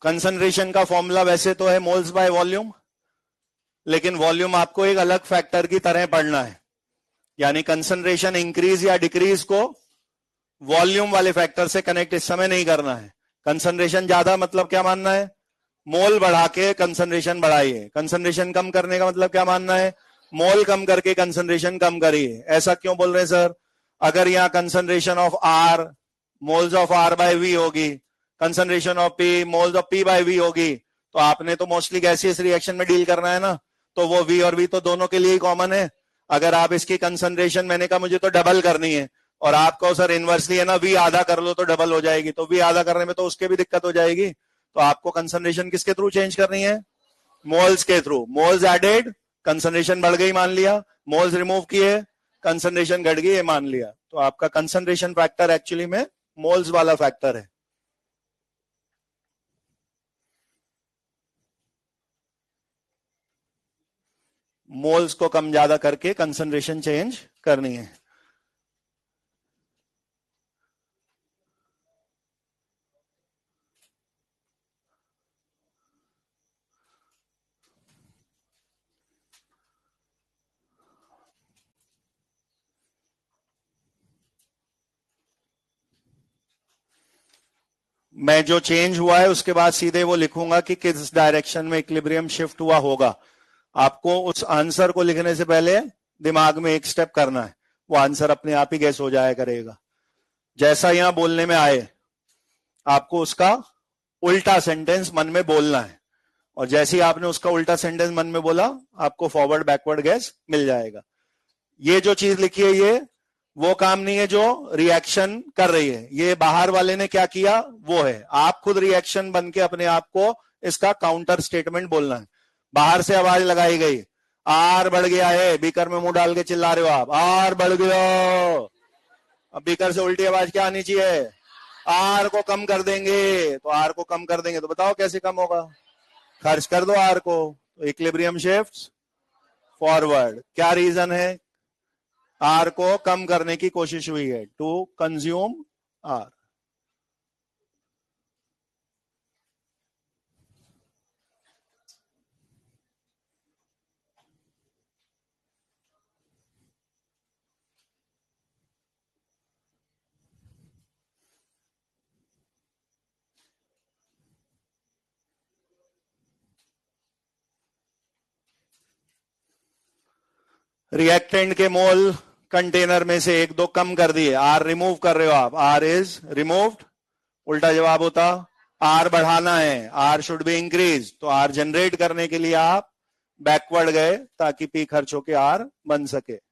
कंसंट्रेशन का फॉर्मूला वैसे तो है मोल्स बाय वॉल्यूम, लेकिन वॉल्यूम आपको एक अलग फैक्टर की तरह पढ़ना है. यानी कंसंट्रेशन इंक्रीज या डिक्रीज को वॉल्यूम वाले फैक्टर से कनेक्ट इस समय नहीं करना है. कंसंट्रेशन ज्यादा मतलब क्या मानना है? मोल बढ़ा के कंसंट्रेशन बढ़ाइए. कंसंट्रेशन कम करने का मतलब क्या मानना है? मोल कम करके कंसंट्रेशन कम करिए. ऐसा क्यों बोल रहे हैं सर? अगर यहां concentration of R moles of R by V होगी, concentration of P moles of P by V होगी, तो आपने तो मोस्टली गैसियस रिएक्शन में डील करना है ना, तो वो वी और वी तो दोनों के लिए ही कॉमन है. अगर आप इसकी कंसंट्रेशन मैंने कहा मुझे तो डबल करनी है और आपको सर इनवर्सली है ना वी आधा कर लो तो डबल हो जाएगी, तो वी आधा करने में तो उसके भी दिक्कत हो जाएगी. तो आपको कंसंट्रेशन किसके थ्रू चेंज करनी है? मोल्स के थ्रू. मोल्स एडेड कंसंट्रेशन बढ़ गई मान लिया, मोल्स रिमूव किए कंसंट्रेशन घट गई मान लिया. तो आपका कंसंट्रेशन फैक्टर एक्चुअली में मोल्स वाला फैक्टर है. मोल्स को कम ज्यादा करके कंसंट्रेशन चेंज करनी है. मैं जो चेंज हुआ है उसके बाद सीधे वो लिखूंगा कि किस डायरेक्शन में इक्विलिब्रियम शिफ्ट हुआ होगा. आपको उस आंसर को लिखने से पहले दिमाग में एक स्टेप करना है, वो आंसर अपने आप ही गैस हो जाया करेगा. जैसा यहां बोलने में आए आपको उसका उल्टा सेंटेंस मन में बोलना है, और जैसे ही आपने उसका उल्टा सेंटेंस मन में बोला आपको फॉरवर्ड बैकवर्ड गैस मिल जाएगा. ये जो चीज लिखी है ये वो काम नहीं है जो रिएक्शन कर रही है, ये बाहर वाले ने क्या किया वो है. आप खुद रिएक्शन बन के अपने आप को इसका काउंटर स्टेटमेंट बोलना है. बाहर से आवाज लगाई गई आर बढ़ गया है, बीकर में मुंह डाल के चिल्ला रहे हो आप आर बढ़ गया. अब बीकर से उल्टी आवाज क्या आनी चाहिए? आर को कम कर देंगे. तो आर को कम कर देंगे तो बताओ कैसे कम होगा? खर्च कर दो आर को. तो इक्विलिब्रियम शिफ्ट्स फॉरवर्ड। क्या रीजन है? आर को कम करने की कोशिश हुई है, टू कंज्यूम आर। रिएक्टेंट के मोल कंटेनर में से एक दो कम कर दिए, आर रिमूव कर रहे हो आप, आर इज रिमूव्ड। उल्टा जवाब होता आर बढ़ाना है, आर शुड बी इंक्रीज। तो आर जनरेट करने के लिए आप बैकवर्ड गए ताकि पी खर्च होके आर बन सके।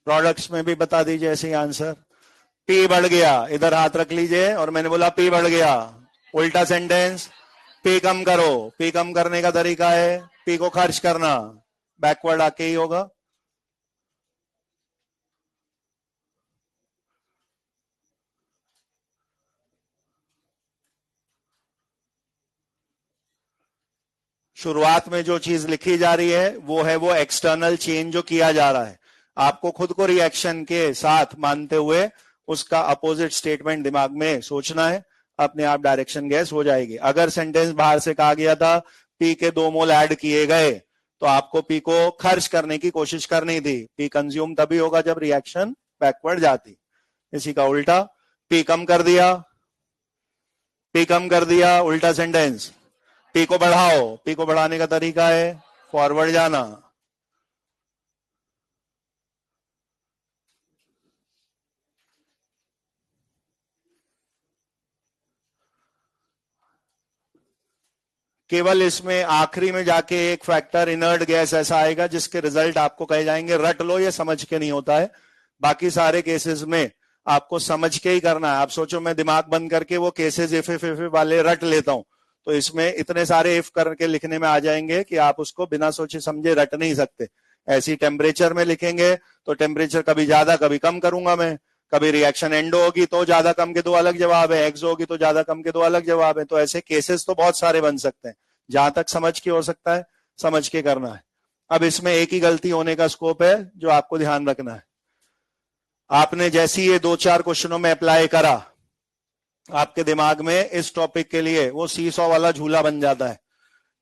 प्रोडक्ट्स में भी बता दीजिए ऐसे ही आंसर। पी बढ़ गया, इधर हाथ रख लीजिए और मैंने बोला पी बढ़ गया। उल्टा सेंटेंस, पी कम करो। पी कम करने का तरीका है पी को खर्च करना, बैकवर्ड आके ही होगा। शुरुआत में जो चीज लिखी जा रही है वो एक्सटर्नल चेंज जो किया जा रहा है। आपको खुद को रिएक्शन के साथ मानते हुए उसका अपोजिट स्टेटमेंट दिमाग में सोचना है, अपने आप डायरेक्शन गैस हो जाएगी। अगर सेंटेंस बाहर से कहा गया था पी के 2 मोल ऐड किए गए, तो आपको पी को खर्च करने की कोशिश करनी थी। पी कंज्यूम तभी होगा जब रिएक्शन बैकवर्ड जाती। इसी का उल्टा, पी कम कर दिया, पी कम कर दिया, उल्टा सेंटेंस, पी को बढ़ाओ। पी को बढ़ाने का तरीका है फॉरवर्ड जाना। केवल इसमें आखिरी में जाके एक फैक्टर इनर्ट गैस ऐसा आएगा जिसके रिजल्ट आपको कहे जाएंगे रट लो, ये समझ के नहीं होता है। बाकी सारे केसेस में आपको समझ के ही करना है। आप सोचो मैं दिमाग बंद करके वो केसेस इफ वाले रट लेता हूं, तो इसमें इतने सारे इफ करके लिखने में आ जाएंगे कि आप उसको बिना सोचे समझे रट नहीं सकते। ऐसी टेम्परेचर में लिखेंगे तो टेम्परेचर कभी ज्यादा कभी कम करूंगा मैं, कभी रिएक्शन एंडो होगी तो ज्यादा कम के दो अलग जवाब है, एक्सो होगी तो ज्यादा कम के दो अलग जवाब है। तो ऐसे केसेस तो बहुत सारे बन सकते हैं। जहां तक समझ के हो सकता है समझ के करना है। अब इसमें एक ही गलती होने का स्कोप है जो आपको ध्यान रखना है। आपने जैसी ये 2-4 क्वेश्चनों में अप्लाई करा, आपके दिमाग में इस टॉपिक के लिए वो सीसॉ वाला झूला बन जाता है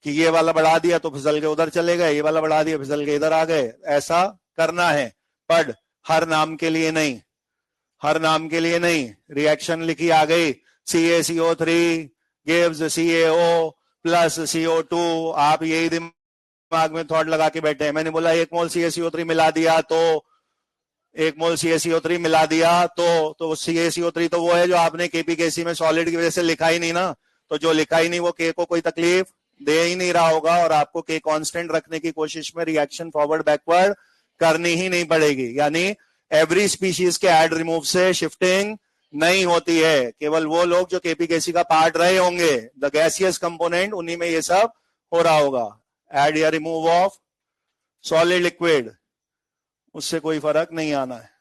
कि ये वाला बढ़ा दिया तो फिसल के उधर चले गए, ये वाला बढ़ा दिया फिसल के इधर आ गए। ऐसा करना है, पर हर नाम के लिए नहीं, हर नाम के लिए नहीं। रिएक्शन लिखी आ गई, CaCO3 gives CaO plus CO2, आप यही दिमाग में थॉट लगा के बैठे हैं। मैंने बोला 1 मोल CaCO3 मिला दिया तो 1 मोल CaCO3 मिला दिया तो CaCO3 तो वो है जो आपने KPKC में सॉलिड की वजह से लिखा ही नहीं ना। तो जो लिखा ही नहीं वो K को कोई तकलीफ दे ही नहीं रहा होगा, और आपको K कांस्टेंट रखने की कोशिश में रिएक्शन फॉरवर्ड बैकवर्ड करनी ही नहीं पड़ेगी। यानी एवरी स्पीशीज के ऐड रिमूव से शिफ्टिंग नहीं होती है। केवल वो लोग जो KPKC का पार्ट रहे होंगे, द गैसियस कंपोनेंट, उन्हीं में ये सब हो रहा होगा। ऐड या रिमूव ऑफ सॉलिड लिक्विड, उससे कोई फर्क नहीं आना है।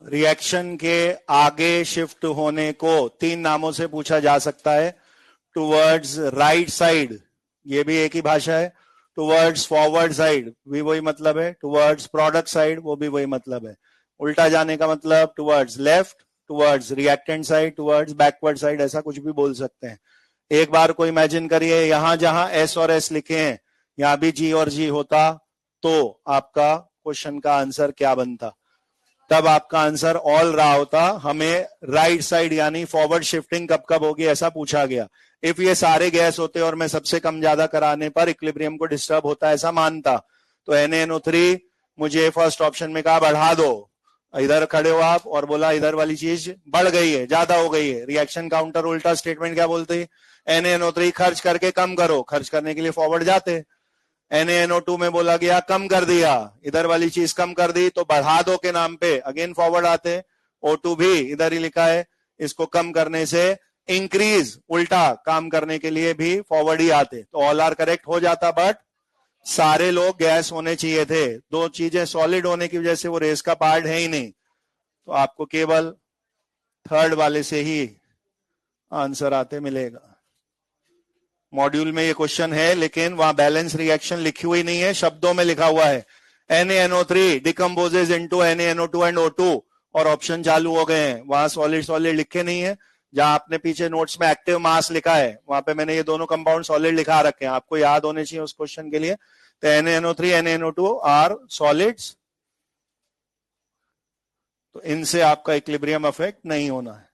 रिएक्शन के आगे शिफ्ट होने को 3 नामों से पूछा जा सकता है। टुवर्ड्स राइट साइड, ये भी एक ही भाषा है। टुवर्ड्स फॉरवर्ड साइड भी वही मतलब है। टुवर्ड्स प्रोडक्ट साइड, वो भी वही मतलब है। उल्टा जाने का मतलब towards left, towards reactant side, towards backward side, ऐसा कुछ भी बोल सकते हैं। एक बार को इमेजिन करिए, यहां जहां एस और एस लिखे हैं यहां भी जी और जी होता तो आपका क्वेश्चन का आंसर क्या बनता? तब आपका आंसर ऑल रहा होता। हमें राइट साइड यानी फॉरवर्ड शिफ्टिंग कब कब होगी ऐसा पूछा गया। इफ ये सारे गैस होते और मैं सबसे कम ज्यादा कराने पर इक्विलिब्रियम को डिस्टर्ब होता ऐसा मानता, तो NaNO3 मुझे फर्स्ट ऑप्शन में कहा बढ़ा दो। इधर खड़े हो आप और बोला इधर वाली चीज बढ़ गई है, ज्यादा हो गई है। रिएक्शन काउंटर उल्टा स्टेटमेंट क्या बोलते? NaNO3 खर्च करके कम करो। खर्च करने के लिए फॉरवर्ड जाते। NaNO2 में बोला गया कम कर दिया, इधर वाली चीज कम कर दी तो बढ़ा दो के नाम पे अगेन फॉरवर्ड आते। O2 भी इधर ही लिखा है, इसको कम करने से इंक्रीज, उल्टा काम करने के लिए भी फॉरवर्ड ही आते। तो ऑल आर करेक्ट हो जाता, बट सारे लोग गैस होने चाहिए थे। दो चीजें सॉलिड होने की वजह से वो रेस का पार्ट है ही नहीं, तो आपको केवल थर्ड वाले से ही आंसर आते मिलेगा। मॉड्यूल में ये क्वेश्चन है लेकिन वहां बैलेंस रिएक्शन लिखी हुई नहीं है, शब्दों में लिखा हुआ है। NaNO3 decomposes into NaNO2 and O2 और ऑप्शन चालू हो गए हैं। वहां सॉलिड सॉलिड लिखे नहीं है। जहां आपने पीछे नोट्स में एक्टिव मास लिखा है वहां पे मैंने ये दोनों कंपाउंड सॉलिड लिखा रखे हैं, आपको याद होने चाहिए उस क्वेश्चन के लिए। तो NaNO3 NaNO2 आर सॉलिड्स, तो इनसे आपका इक्विलिब्रियम अफेक्ट नहीं होना है।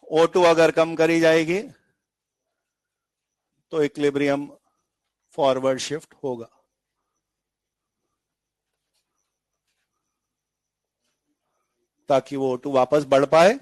O2 अगर कम करी जाएगी तो इक्विलिब्रियम फॉरवर्ड शिफ्ट होगा। ताकि वो O2 वापस बढ़ पाए।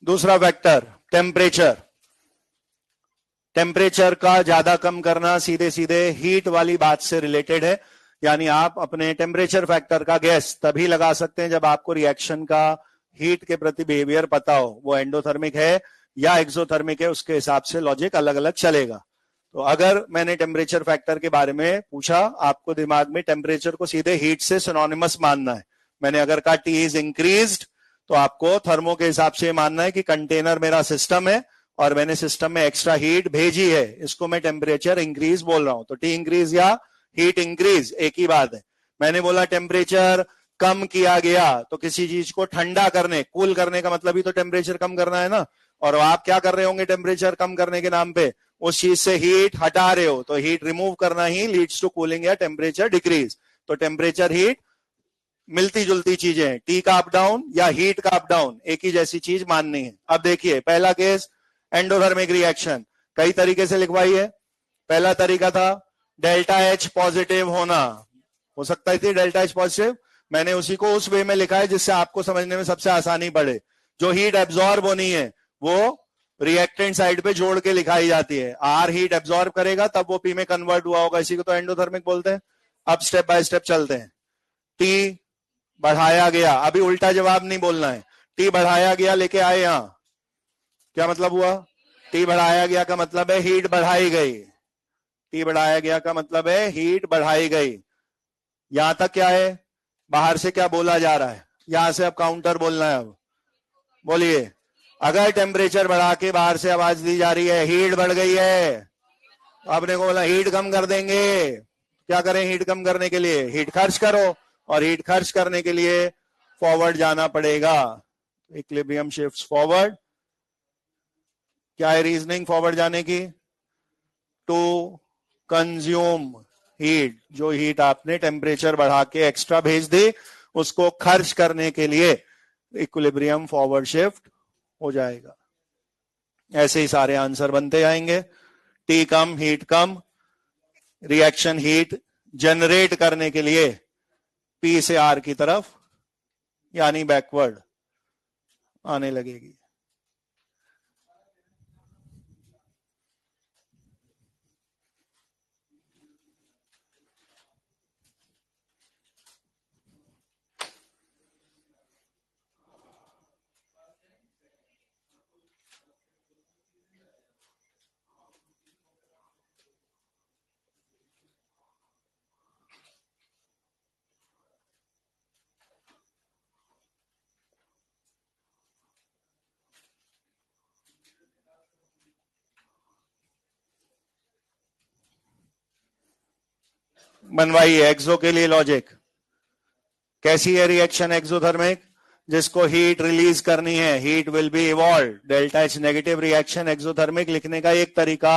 दूसरा फैक्टर टेम्परेचर। टेम्परेचर का ज्यादा कम करना सीधे सीधे हीट वाली बात से रिलेटेड है। यानी आप अपने टेम्परेचर फैक्टर का गैस तभी लगा सकते हैं जब आपको रिएक्शन का हीट के प्रति बिहेवियर पता हो, वो एंडोथर्मिक है या एक्सोथर्मिक है, उसके हिसाब से लॉजिक अलग अलग चलेगा। तो अगर मैंने टेम्परेचर फैक्टर के बारे में पूछा, आपको दिमाग में टेम्परेचर को सीधे हीट से सिनोनिमस मानना है। मैंने अगर कहा टी इज इंक्रीज्ड तो आपको थर्मो के हिसाब से मानना है कि कंटेनर मेरा सिस्टम है और मैंने सिस्टम में एक्स्ट्रा हीट भेजी है, इसको मैं टेम्परेचर इंक्रीज बोल रहा हूं। तो टी इंक्रीज या हीट इंक्रीज एक ही बात है। मैंने बोला टेम्परेचर कम किया गया तो किसी चीज को ठंडा करने, कूल करने का मतलब ही तो टेम्परेचर कम करना है ना। और आप क्या कर रहे होंगे टेम्परेचर कम करने के नाम पे? उस चीज से हीट हटा रहे हो, तो हीट रिमूव करना ही लीड्स टू कूलिंग या टेम्परेचर डिक्रीज। तो टेम्परेचर हीट मिलती जुलती चीजें हैं, टी का अप डाउन या हीट का अप डाउन एक ही जैसी चीज माननी है। अब देखिए पहला केस एंडोथर्मिक रिएक्शन कई तरीके से लिखवाई है। पहला तरीका था डेल्टा एच पॉजिटिव होना, हो सकता है डेल्टा एच पॉजिटिव, मैंने उसी को उस वे में लिखा है जिससे आपको समझने में सबसे आसानी पड़े। जो हीट एब्जॉर्ब होनी है वो रिएक्टेंट साइड पे जोड़ के लिखाई जाती है। आर हीट एब्जॉर्ब करेगा तब वो पी में कन्वर्ट हुआ होगा, इसी को तो एंडोथर्मिक बोलते हैं। अब स्टेप बाय स्टेप चलते हैं। टी बढ़ाया गया, अभी उल्टा जवाब नहीं बोलना है। टी बढ़ाया गया लेके आए यहां, क्या मतलब हुआ? टी बढ़ाया गया का मतलब है हीट बढ़ाई गई। टी बढ़ाया गया का मतलब है हीट बढ़ाई गई। यहां तक क्या है? बाहर से क्या बोला जा रहा है? यहां से अब काउंटर बोलना है। अब बोलिए, अगर टेम्परेचर बढ़ा के बाहर से आवाज दी जा रही है हीट बढ़ गई है, तो आपने को बोला हीट कम कर देंगे। क्या करें हीट कम करने के लिए? हीट खर्च करो, और हीट खर्च करने के लिए फॉरवर्ड जाना पड़ेगा। Equilibrium shifts forward. क्या है रीजनिंग फॉरवर्ड जाने की? टू कंज्यूम हीट, जो हीट आपने टेम्परेचर बढ़ा के एक्स्ट्रा भेज दी, उसको खर्च करने के लिए इक्विलिब्रियम फॉरवर्ड शिफ्ट हो जाएगा। ऐसे ही सारे आंसर बनते जाएंगे। टी कम, हीट कम, रिएक्शन हीट जनरेट करने के लिए पी से आर की तरफ यानी बैकवर्ड आने लगेगी। बनवाइए एक्सो के लिए लॉजिक। कैसी है रिएक्शन एक्सोथर्मिक? जिसको हीट रिलीज करनी है, heat will be evolve, delta H negative reaction exothermic लिखने का एक तरीका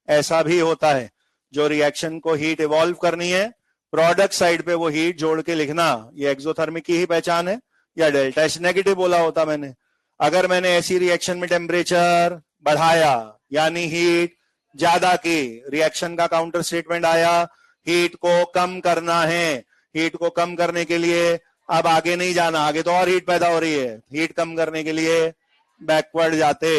ऐसा भी होता है, जो रिएक्शन को हीट इवॉल्व करनी है, प्रोडक्ट साइड पे वो हीट जोड़ के लिखना, ये एक्सोथर्मिक की ही पहचान है। या डेल्टा एच नेगेटिव बोला होता मैंने। अगर मैंने ऐसी रिएक्शन में टेम्परेचर बढ़ाया यानी हीट ज्यादा की, रिएक्शन का काउंटर स्टेटमेंट आया, हीट को कम करना है। हीट को कम करने के लिए अब आगे नहीं जाना, आगे तो और हीट पैदा हो रही है, हीट कम करने के लिए बैकवर्ड जाते।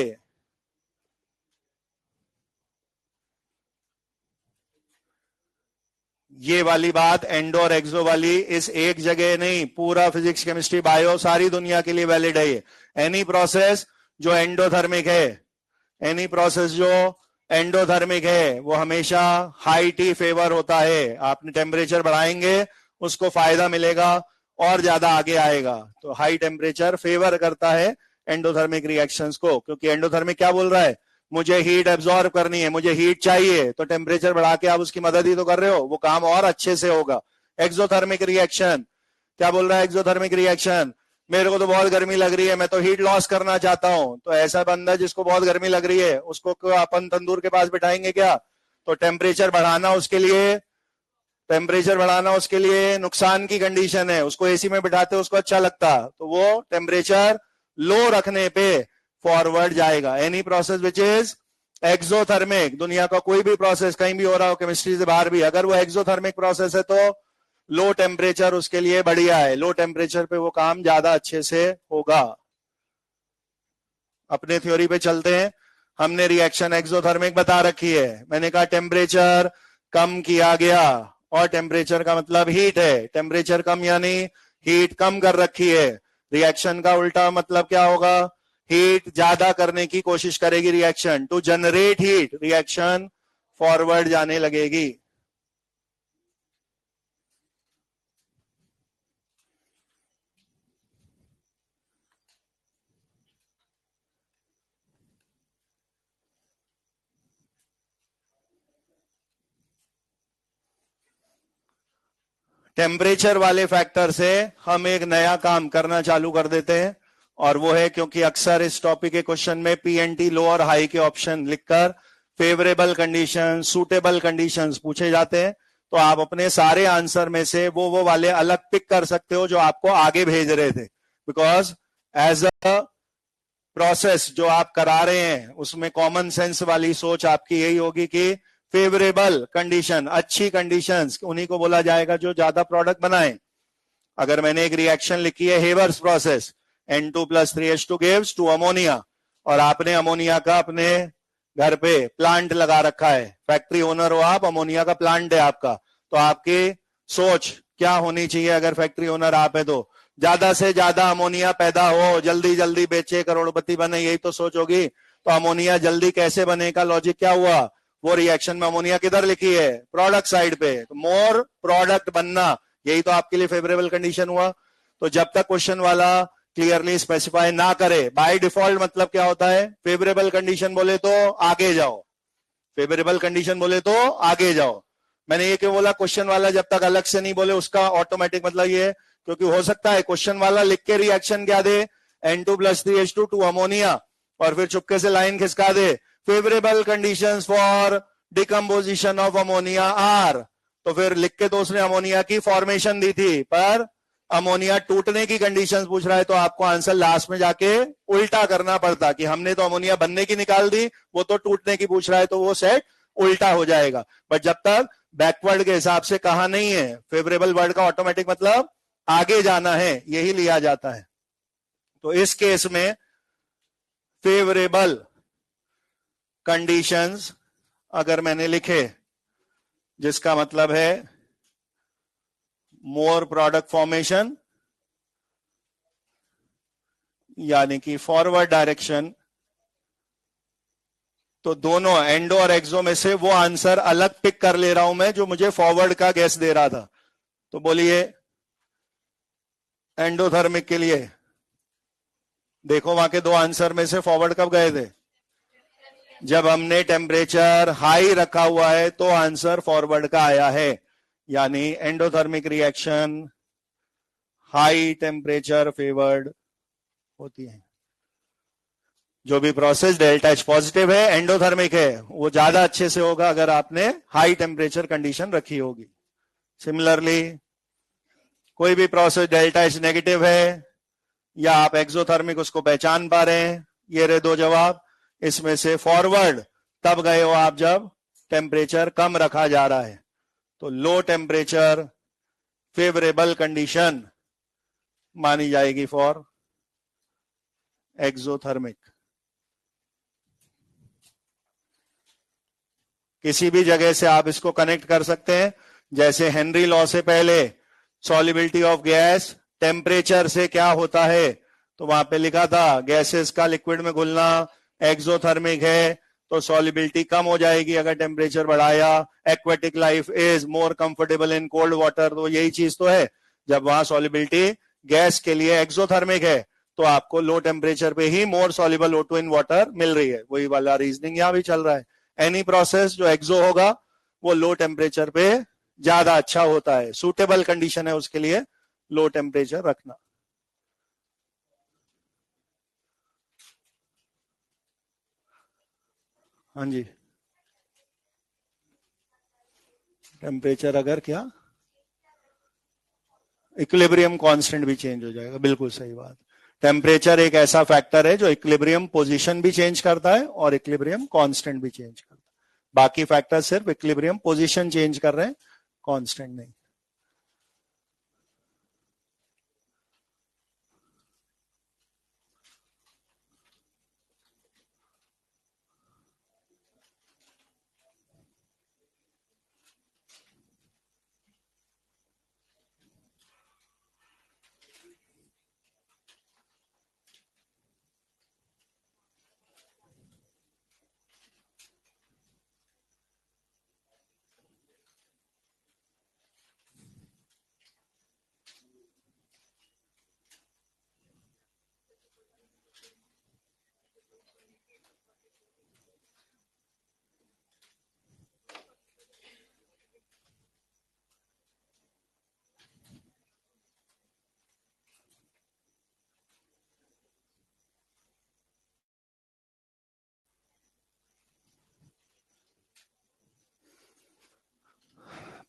ये वाली बात एंडो और एक्सो वाली इस एक जगह नहीं, पूरा फिजिक्स केमिस्ट्री बायो सारी दुनिया के लिए वैलिड है ये। एनी प्रोसेस जो एंडोथर्मिक है, एनी प्रोसेस जो एंडोथर्मिक है, वो हमेशा हाई टी फेवर होता है। आपने टेम्परेचर बढ़ाएंगे, उसको फायदा मिलेगा और ज्यादा आगे आएगा। तो हाई टेम्परेचर फेवर करता है एंडोथर्मिक रिएक्शंस को, क्योंकि एंडोथर्मिक क्या बोल रहा है, मुझे हीट एब्जॉर्ब करनी है, मुझे हीट चाहिए, तो टेम्परेचर बढ़ा के आप उसकी मदद ही तो कर रहे हो, वो काम और अच्छे से होगा। एक्सोथर्मिक रिएक्शन क्या बोल रहा है? एक्सोथर्मिक रिएक्शन, मेरे को तो बहुत गर्मी लग रही है, मैं तो हीट लॉस करना चाहता हूं। तो ऐसा बंदा जिसको बहुत गर्मी लग रही है, उसको अपन तंदूर के पास बिठाएंगे क्या? तो टेम्परेचर बढ़ाना उसके लिए, टेम्परेचर बढ़ाना उसके लिए नुकसान की कंडीशन है। उसको एसी में बिठाते उसको अच्छा लगता, तो वो टेम्परेचर लो रखने पे फॉरवर्ड जाएगा। Any process which is exothermic, दुनिया का कोई भी प्रोसेस कहीं भी हो रहा हो केमिस्ट्री से बाहर भी, अगर वो एक्सोथर्मिक प्रोसेस है तो लो टेम्परेचर उसके लिए बढ़िया है, लो टेम्परेचर पे वो काम ज्यादा अच्छे से होगा। अपने थ्योरी पे चलते हैं। हमने रिएक्शन एक्सोथर्मिक बता रखी है, मैंने कहा टेम्परेचर कम किया गया, और टेम्परेचर का मतलब हीट है, टेम्परेचर कम यानी हीट कम कर रखी है। रिएक्शन का उल्टा मतलब क्या होगा? हीट ज्यादा करने की कोशिश करेगी reaction, to generate heat, reaction forward जाने लगेगी। टेम्परेचर वाले फैक्टर से हम एक नया काम करना चालू कर देते हैं, और वो है, क्योंकि अक्सर इस टॉपिक के क्वेश्चन में पीएनटी लो और हाई के ऑप्शन लिखकर फेवरेबल कंडीशन, सूटेबल कंडीशंस पूछे जाते हैं, तो आप अपने सारे आंसर में से वो वाले अलग पिक कर सकते हो जो आपको आगे भेज रहे थे। बिकॉज एज अ प्रोसेस जो आप करा रहे हैं, उसमें कॉमन सेंस वाली सोच आपकी यही होगी कि फेवरेबल कंडीशन, अच्छी कंडीशंस, उन्हीं को बोला जाएगा जो ज्यादा प्रोडक्ट बनाए। अगर मैंने एक रिएक्शन लिखी है Haber's process, N2 + 3H2 gives 2 ammonia, और आपने अमोनिया का अपने घर पे प्लांट लगा रखा है, फैक्ट्री ओनर हो आप, अमोनिया का प्लांट है आपका, तो आपकी सोच क्या होनी चाहिए अगर फैक्ट्री ओनर आप है तो? ज्यादा से ज्यादा अमोनिया पैदा हो, जल्दी जल्दी बेचे, करोड़पति बने, यही तो सोच होगी। तो अमोनिया जल्दी कैसे बनेगा, लॉजिक क्या हुआ? वो रिएक्शन में अमोनिया किधर लिखी है? प्रोडक्ट साइड पे, तो मोर प्रोडक्ट बनना, यही तो आपके लिए फेवरेबल कंडीशन हुआ। तो जब तक क्वेश्चन वाला क्लियरली स्पेसिफाई ना करे, बाय डिफॉल्ट मतलब क्या होता है? फेवरेबल कंडीशन बोले तो आगे जाओ, फेवरेबल कंडीशन बोले तो आगे जाओ। मैंने ये क्यों बोला? क्वेश्चन वाला जब तक अलग से नहीं बोले उसका ऑटोमेटिक मतलब ये है, क्योंकि हो सकता है क्वेश्चन वाला लिख के रिएक्शन क्या दे, N2 + 3H2 2 अमोनिया, और फिर चुपके से लाइन खिसका दे, favourable conditions for decomposition of ammonia are, तो फिर लिख के तो उसने अमोनिया की फॉर्मेशन दी थी, पर अमोनिया टूटने की कंडीशंस पूछ रहा है, तो आपको आंसर लास्ट में जाके उल्टा करना पड़ता कि हमने तो अमोनिया बनने की निकाल दी, वो तो टूटने की पूछ रहा है, तो वो सेट उल्टा हो जाएगा। बट जब तक बैकवर्ड के हिसाब से कहा नहीं है, फेवरेबल वर्ड का ऑटोमेटिक मतलब आगे जाना है, यही लिया जाता है। तो इस केस में फेवरेबल कंडीशंस अगर मैंने लिखे, जिसका मतलब है मोर प्रोडक्ट फॉर्मेशन, यानी कि फॉरवर्ड डायरेक्शन, तो दोनों एंडो और एक्सो में से वो आंसर अलग पिक कर ले रहा हूं मैं जो मुझे फॉरवर्ड का गैस दे रहा था। तो बोलिए एंडोथर्मिक के लिए देखो वहां के दो आंसर में से फॉरवर्ड कब गए थे? जब हमने टेम्परेचर हाई रखा हुआ है तो आंसर फॉरवर्ड का आया है, यानी endothermic reaction high temperature favoured होती है। जो भी प्रोसेस डेल्टा एच पॉजिटिव है, एंडोथर्मिक है, वो ज्यादा अच्छे से होगा अगर आपने हाई टेम्परेचर कंडीशन रखी होगी। सिमिलरली कोई भी प्रोसेस डेल्टा एच नेगेटिव है या आप एक्सोथर्मिक उसको पहचान पा रहे हैं, ये रहे दो जवाब। इसमें से फॉरवर्ड तब गए हो आप जब टेम्परेचर कम रखा जा रहा है, तो लो टेम्परेचर फेवरेबल कंडीशन मानी जाएगी फॉर एक्सोथर्मिक। किसी भी जगह से आप इसको कनेक्ट कर सकते हैं, जैसे हेनरी लॉ से पहले सॉल्युबिलिटी ऑफ गैस टेम्परेचर से क्या होता है, तो वहां पे लिखा था गैसेस का लिक्विड में घुलना एक्सोथर्मिक है, तो सॉल्युबिलिटी कम हो जाएगी अगर टेम्परेचर बढ़ाया। Aquatic life is more comfortable in cold water, तो यही चीज तो है, जब वहां सॉल्युबिलिटी गैस के लिए एक्सोथर्मिक है तो आपको लो टेम्परेचर पे ही मोर सॉल्युबल O2 इन वाटर मिल रही है। वही वाला रीजनिंग यहां भी चल रहा है। एनी प्रोसेस जो एक्सो होगा वो लो टेम्परेचर पे ज्यादा अच्छा होता है, सूटेबल कंडीशन है उसके लिए लो टेम्परेचर रखना। हाँ जी, टेम्परेचर अगर क्या इक्विलिब्रियम कांस्टेंट भी चेंज हो जाएगा, बिल्कुल सही बात। टेम्परेचर एक ऐसा फैक्टर है जो इक्विलिब्रियम पोजीशन भी चेंज करता है और इक्विलिब्रियम कांस्टेंट भी चेंज करता है। बाकी फैक्टर सिर्फ इक्विलिब्रियम पोजीशन चेंज कर रहे हैं, कांस्टेंट नहीं।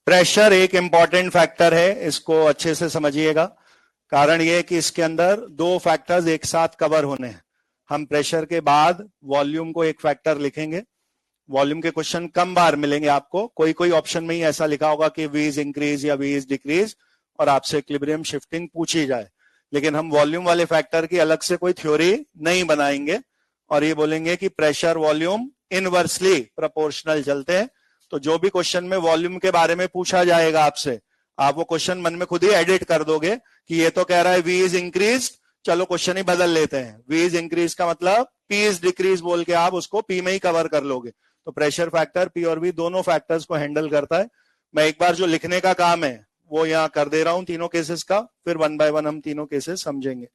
प्रेशर एक इंपॉर्टेंट फैक्टर है, इसको अच्छे से समझिएगा। कारण यह कि इसके अंदर दो फैक्टर्स एक साथ कवर होने हैं। हम प्रेशर के बाद वॉल्यूम को एक फैक्टर लिखेंगे। वॉल्यूम के क्वेश्चन कम बार मिलेंगे आपको, कोई कोई ऑप्शन में ही ऐसा लिखा होगा कि वी इज इंक्रीज या वी इज डिक्रीज और आपसे इक्विलिब्रियम शिफ्टिंग पूछी जाए। लेकिन हम वॉल्यूम वाले फैक्टर की अलग से कोई थ्योरी नहीं बनाएंगे और ये बोलेंगे कि प्रेशर वॉल्यूम इनवर्सली प्रोपोर्शनल चलते हैं। तो जो भी क्वेश्चन में वॉल्यूम के बारे में पूछा जाएगा आपसे, आप वो क्वेश्चन मन में खुद ही एडिट कर दोगे कि ये तो कह रहा है वी इज इंक्रीज, चलो क्वेश्चन ही बदल लेते हैं, वी इज इंक्रीज का मतलब पी इज डिक्रीज बोल के आप उसको पी में ही कवर कर लोगे। तो प्रेशर फैक्टर पी और वी दोनों फैक्टर्स को हैंडल करता है। मैं एक बार जो लिखने का काम है वो यहां कर दे रहा हूं तीनों केसेस का, फिर वन बाय वन हम तीनों केसेस समझेंगे।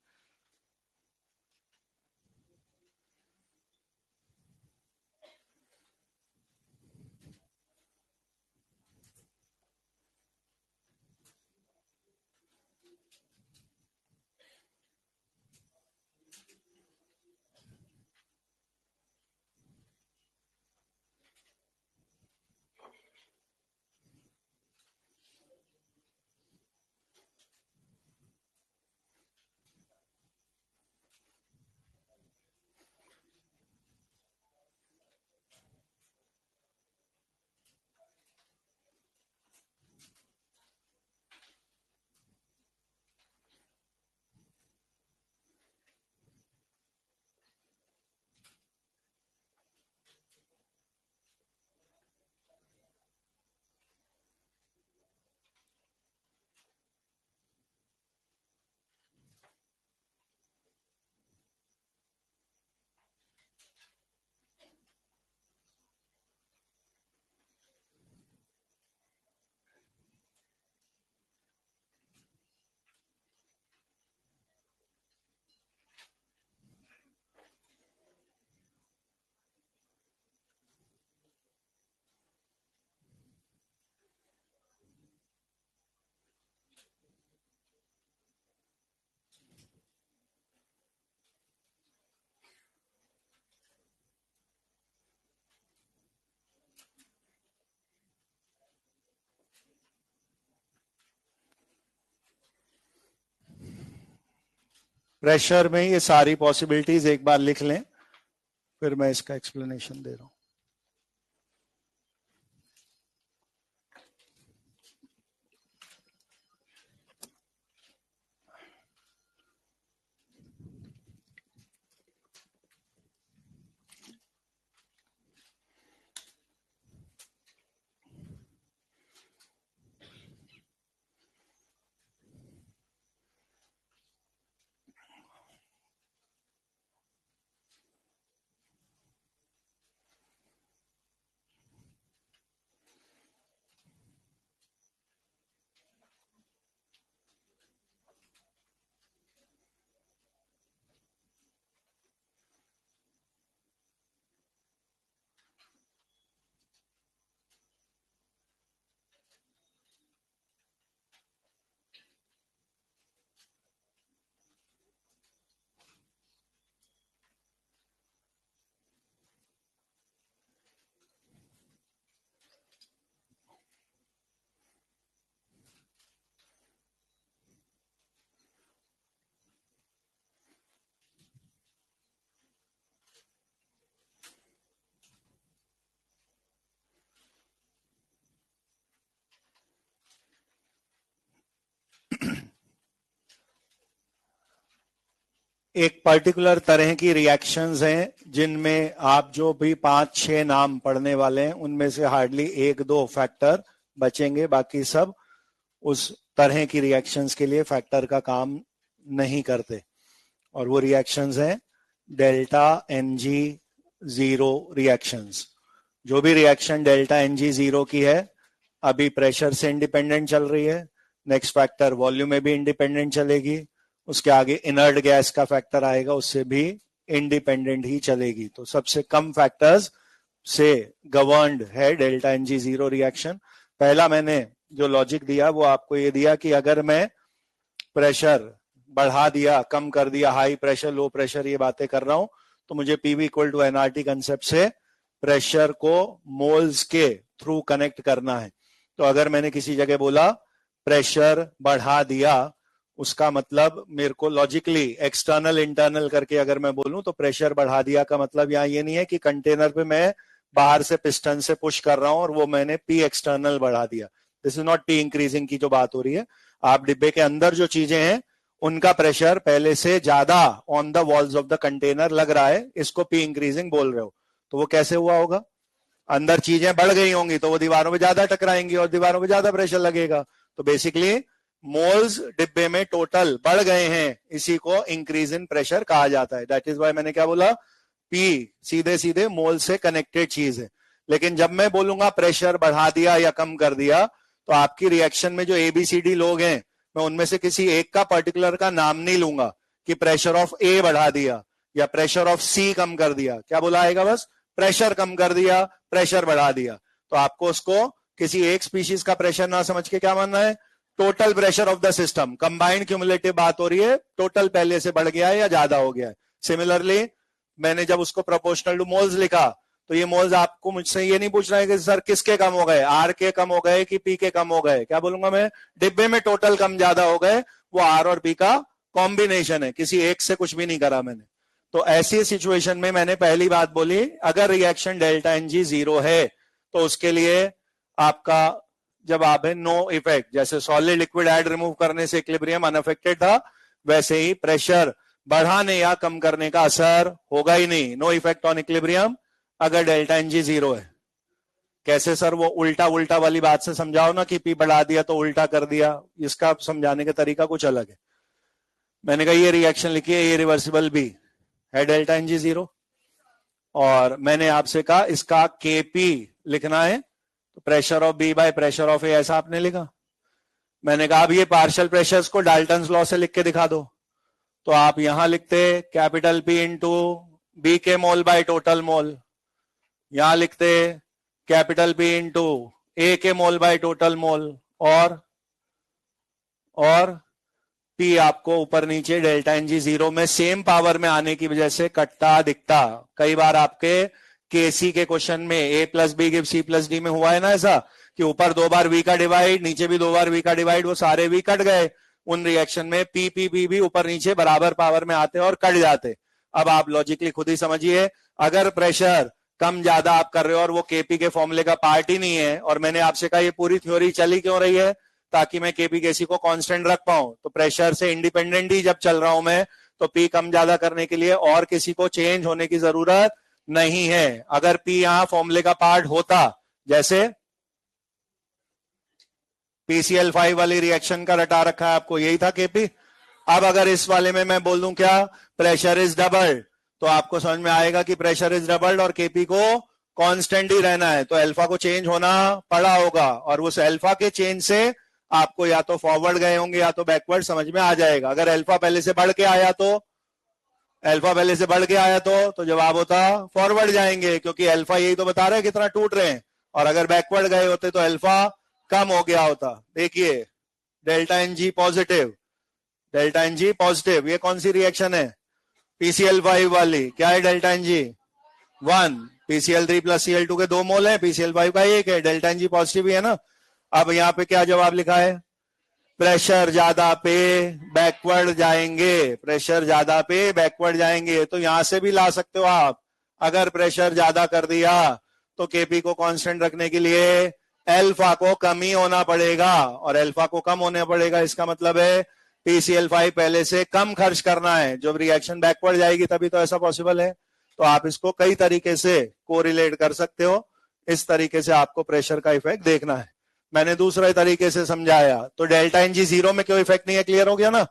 प्रेशर में ये सारी पॉसिबिलिटीज एक बार लिख लें, फिर मैं इसका एक्सप्लेनेशन दे रहा हूं। एक पर्टिकुलर तरह की रिएक्शंस हैं जिनमें आप जो भी 5-6 नाम पढ़ने वाले हैं उनमें से हार्डली 1-2 फैक्टर बचेंगे, बाकी सब उस तरह की रिएक्शंस के लिए फैक्टर का काम नहीं करते। और वो रिएक्शंस हैं डेल्टा एनजी जीरो रिएक्शंस। जो भी रिएक्शन डेल्टा एनजी जीरो की है अभी प्रेशर से इंडिपेंडेंट चल रही है, नेक्स्ट फैक्टर वॉल्यूम में भी इंडिपेंडेंट चलेगी, उसके आगे इनर्ट गैस का फैक्टर आएगा, उससे भी इंडिपेंडेंट ही चलेगी। तो सबसे कम फैक्टर्स से गवर्नड है डेल्टा एनजी जीरो रिएक्शन। पहला मैंने जो लॉजिक दिया वो आपको ये दिया कि अगर मैं प्रेशर बढ़ा दिया, कम कर दिया, हाई प्रेशर लो प्रेशर ये बातें कर रहा हूं, तो मुझे PV equal to NRT concept से प्रेशर को मोल्स के थ्रू कनेक्ट करना है। तो अगर मैंने किसी जगह बोला प्रेशर बढ़ा दिया, उसका मतलब मेरे को लॉजिकली एक्सटर्नल इंटरनल करके अगर मैं बोलूं तो प्रेशर बढ़ा दिया का मतलब यहाँ ये नहीं है कि कंटेनर पे मैं बाहर से पिस्टन से पुश कर रहा हूं और वो मैंने पी एक्सटर्नल बढ़ा दिया। This is not T increasing की जो बात हो रही है। आप डिब्बे के अंदर जो चीजें हैं उनका प्रेशर पहले से ज्यादा on the walls of the container लग रहा है, इसको पी इंक्रीजिंग बोल रहे हो। तो वो कैसे हुआ होगा? अंदर चीजें बढ़ गई होंगी तो वो दीवारों में ज्यादा टकराएंगी और दीवारों में ज्यादा प्रेशर लगेगा। तो बेसिकली मोल्स डिब्बे में टोटल बढ़ गए हैं, इसी को इंक्रीज इन प्रेशर कहा जाता है। दैट इज व्हाई मैंने क्या बोला, पी सीधे सीधे मोल से कनेक्टेड चीज है। लेकिन जब मैं बोलूंगा प्रेशर बढ़ा दिया या कम कर दिया, तो आपकी रिएक्शन में जो एबीसीडी लोग हैं, मैं उनमें से किसी एक का पर्टिकुलर का नाम नहीं लूंगा कि प्रेशर ऑफ ए बढ़ा दिया या प्रेशर ऑफ सी कम कर दिया। क्या बोला आएगा? बस प्रेशर कम कर दिया, प्रेशर बढ़ा दिया। तो आपको उसको किसी एक स्पीशीज का प्रेशर ना समझ के क्या मानना है, total pressure of the system. Combined cumulative बात हो रही है, टोटल पहले से बढ़ गया है या ज्यादा हो गया है। सिमिलरली मैंने जब उसको प्रोपोर्शनल टू मोल्स लिखा, तो ये मोल्स आपको मुझसे ये नहीं पूछ रहा है कि सर किसके कम हो गए, आर के कम हो गए कि पी के कम हो गए। क्या बोलूंगा मैं? डिब्बे में टोटल कम ज्यादा हो गए, वो आर और पी का कॉम्बिनेशन है, किसी एक से कुछ भी नहीं करा मैंने। तो ऐसी सिचुएशन में मैंने पहली बात बोली, अगर रिएक्शन डेल्टा एनजी जीरो है तो उसके लिए आपका जवाब है नो इफेक्ट। जैसे सॉलिड लिक्विड ऐड रिमूव करने से इक्विलिब्रियम अनअफेक्टेड था, वैसे ही प्रेशर बढ़ाने या कम करने का असर होगा ही नहीं, नो इफेक्ट ऑन इक्विलिब्रियम अगर डेल्टा एनजी जीरो है। कैसे सर? वो उल्टा उल्टा वाली बात से समझाओ ना कि पी बढ़ा दिया तो उल्टा कर दिया, इसका समझाने का तरीका कुछ अलग है। मैंने कहा ये रिएक्शन लिखी है, ये रिवर्सिबल भी है डेल्टा एनजी जीरो, और मैंने आपसे कहा इसका केपी लिखना है, तो pressure of B by pressure of A, ऐसा आपने लिखा। मैंने कहा अब ये पार्शियल प्रेशर्स को डाल्टन्स लॉ से लिख के दिखा दो, तो आप यहां लिखते कैपिटल पी इंटू बी के मोल बाय टोटल मोल, यहां लिखते कैपिटल पी इंटू ए के मोल बाय टोटल मोल, और पी आपको ऊपर नीचे डेल्टा एनजी जीरो में सेम पावर में आने की वजह से कटता दिखता। कई बार आपके केसी के क्वेश्चन में A plus B give C plus D में हुआ है ना ऐसा, कि ऊपर 2 बार वी का डिवाइड, नीचे भी 2 बार वी का डिवाइड, वो सारे वी कट गए, उन रिएक्शन में पी पी पी भी ऊपर नीचे बराबर पावर में आते और कट जाते। अब आप लॉजिकली खुद ही समझिए, अगर प्रेशर कम ज्यादा आप कर रहे हो और वो केपी के फॉर्मूले का पार्ट ही नहीं है, और मैंने आपसे कहा ये पूरी थ्योरी चली क्यों रही है, ताकि मैं केपी केसी को कांस्टेंट रख पाऊं। तो प्रेशर से इंडिपेंडेंट ही जब चल रहा हूं मैं, तो पी कम ज्यादा करने के लिए और किसी को चेंज होने की जरूरत नहीं है। अगर पी यहां फॉर्मूले का पार्ट होता, जैसे PCl5 वाली रिएक्शन का रटा रखा है आपको, यही था केपी। अब अगर इस वाले में मैं बोल दूं क्या, प्रेशर इज डबल्ड, तो आपको समझ में आएगा कि प्रेशर इज डबल्ड और केपी को कांस्टेंट ही रहना है, तो अल्फा को चेंज होना पड़ा होगा, और उस अल्फा के चेंज से आपको या तो फॉरवर्ड गए होंगे या तो बैकवर्ड समझ में आ जाएगा। अगर अल्फा पहले से बढ़ के आया तो जवाब होता फॉरवर्ड जाएंगे, क्योंकि अल्फा यही तो बता रहा है कितना टूट रहे हैं, और अगर बैकवर्ड गए होते तो अल्फा कम हो गया होता। देखिए delta N G positive, delta N G positive, ये कौन सी रिएक्शन है, PCl5 वाली। क्या है डेल्टा एन जी 1, PCl3 प्लस Cl2 के 2 मोल है, PCl5 का 1 है, डेल्टा एन जी पॉजिटिव ही है ना। अब यहाँ पे क्या जवाब लिखा है, प्रेशर ज्यादा पे बैकवर्ड जाएंगे, प्रेशर ज्यादा पे बैकवर्ड जाएंगे। तो यहां से भी ला सकते हो आप, अगर प्रेशर ज्यादा कर दिया तो केपी को कांस्टेंट रखने के लिए अल्फा को कम ही होना पड़ेगा, और अल्फा को कम होना पड़ेगा इसका मतलब है PCl5 पहले से कम खर्च करना है। जब रिएक्शन बैकवर्ड जाएगी तभी तो ऐसा पॉसिबल है। तो आप इसको कई तरीके से कोरिलेट कर सकते हो, इस तरीके से आपको प्रेशर का इफेक्ट देखना है। मैंने दूसरे तरीके से समझाया, तो डेल्टा एन जी जीरो में क्यों इफेक्ट नहीं है, क्लियर हो गया ना।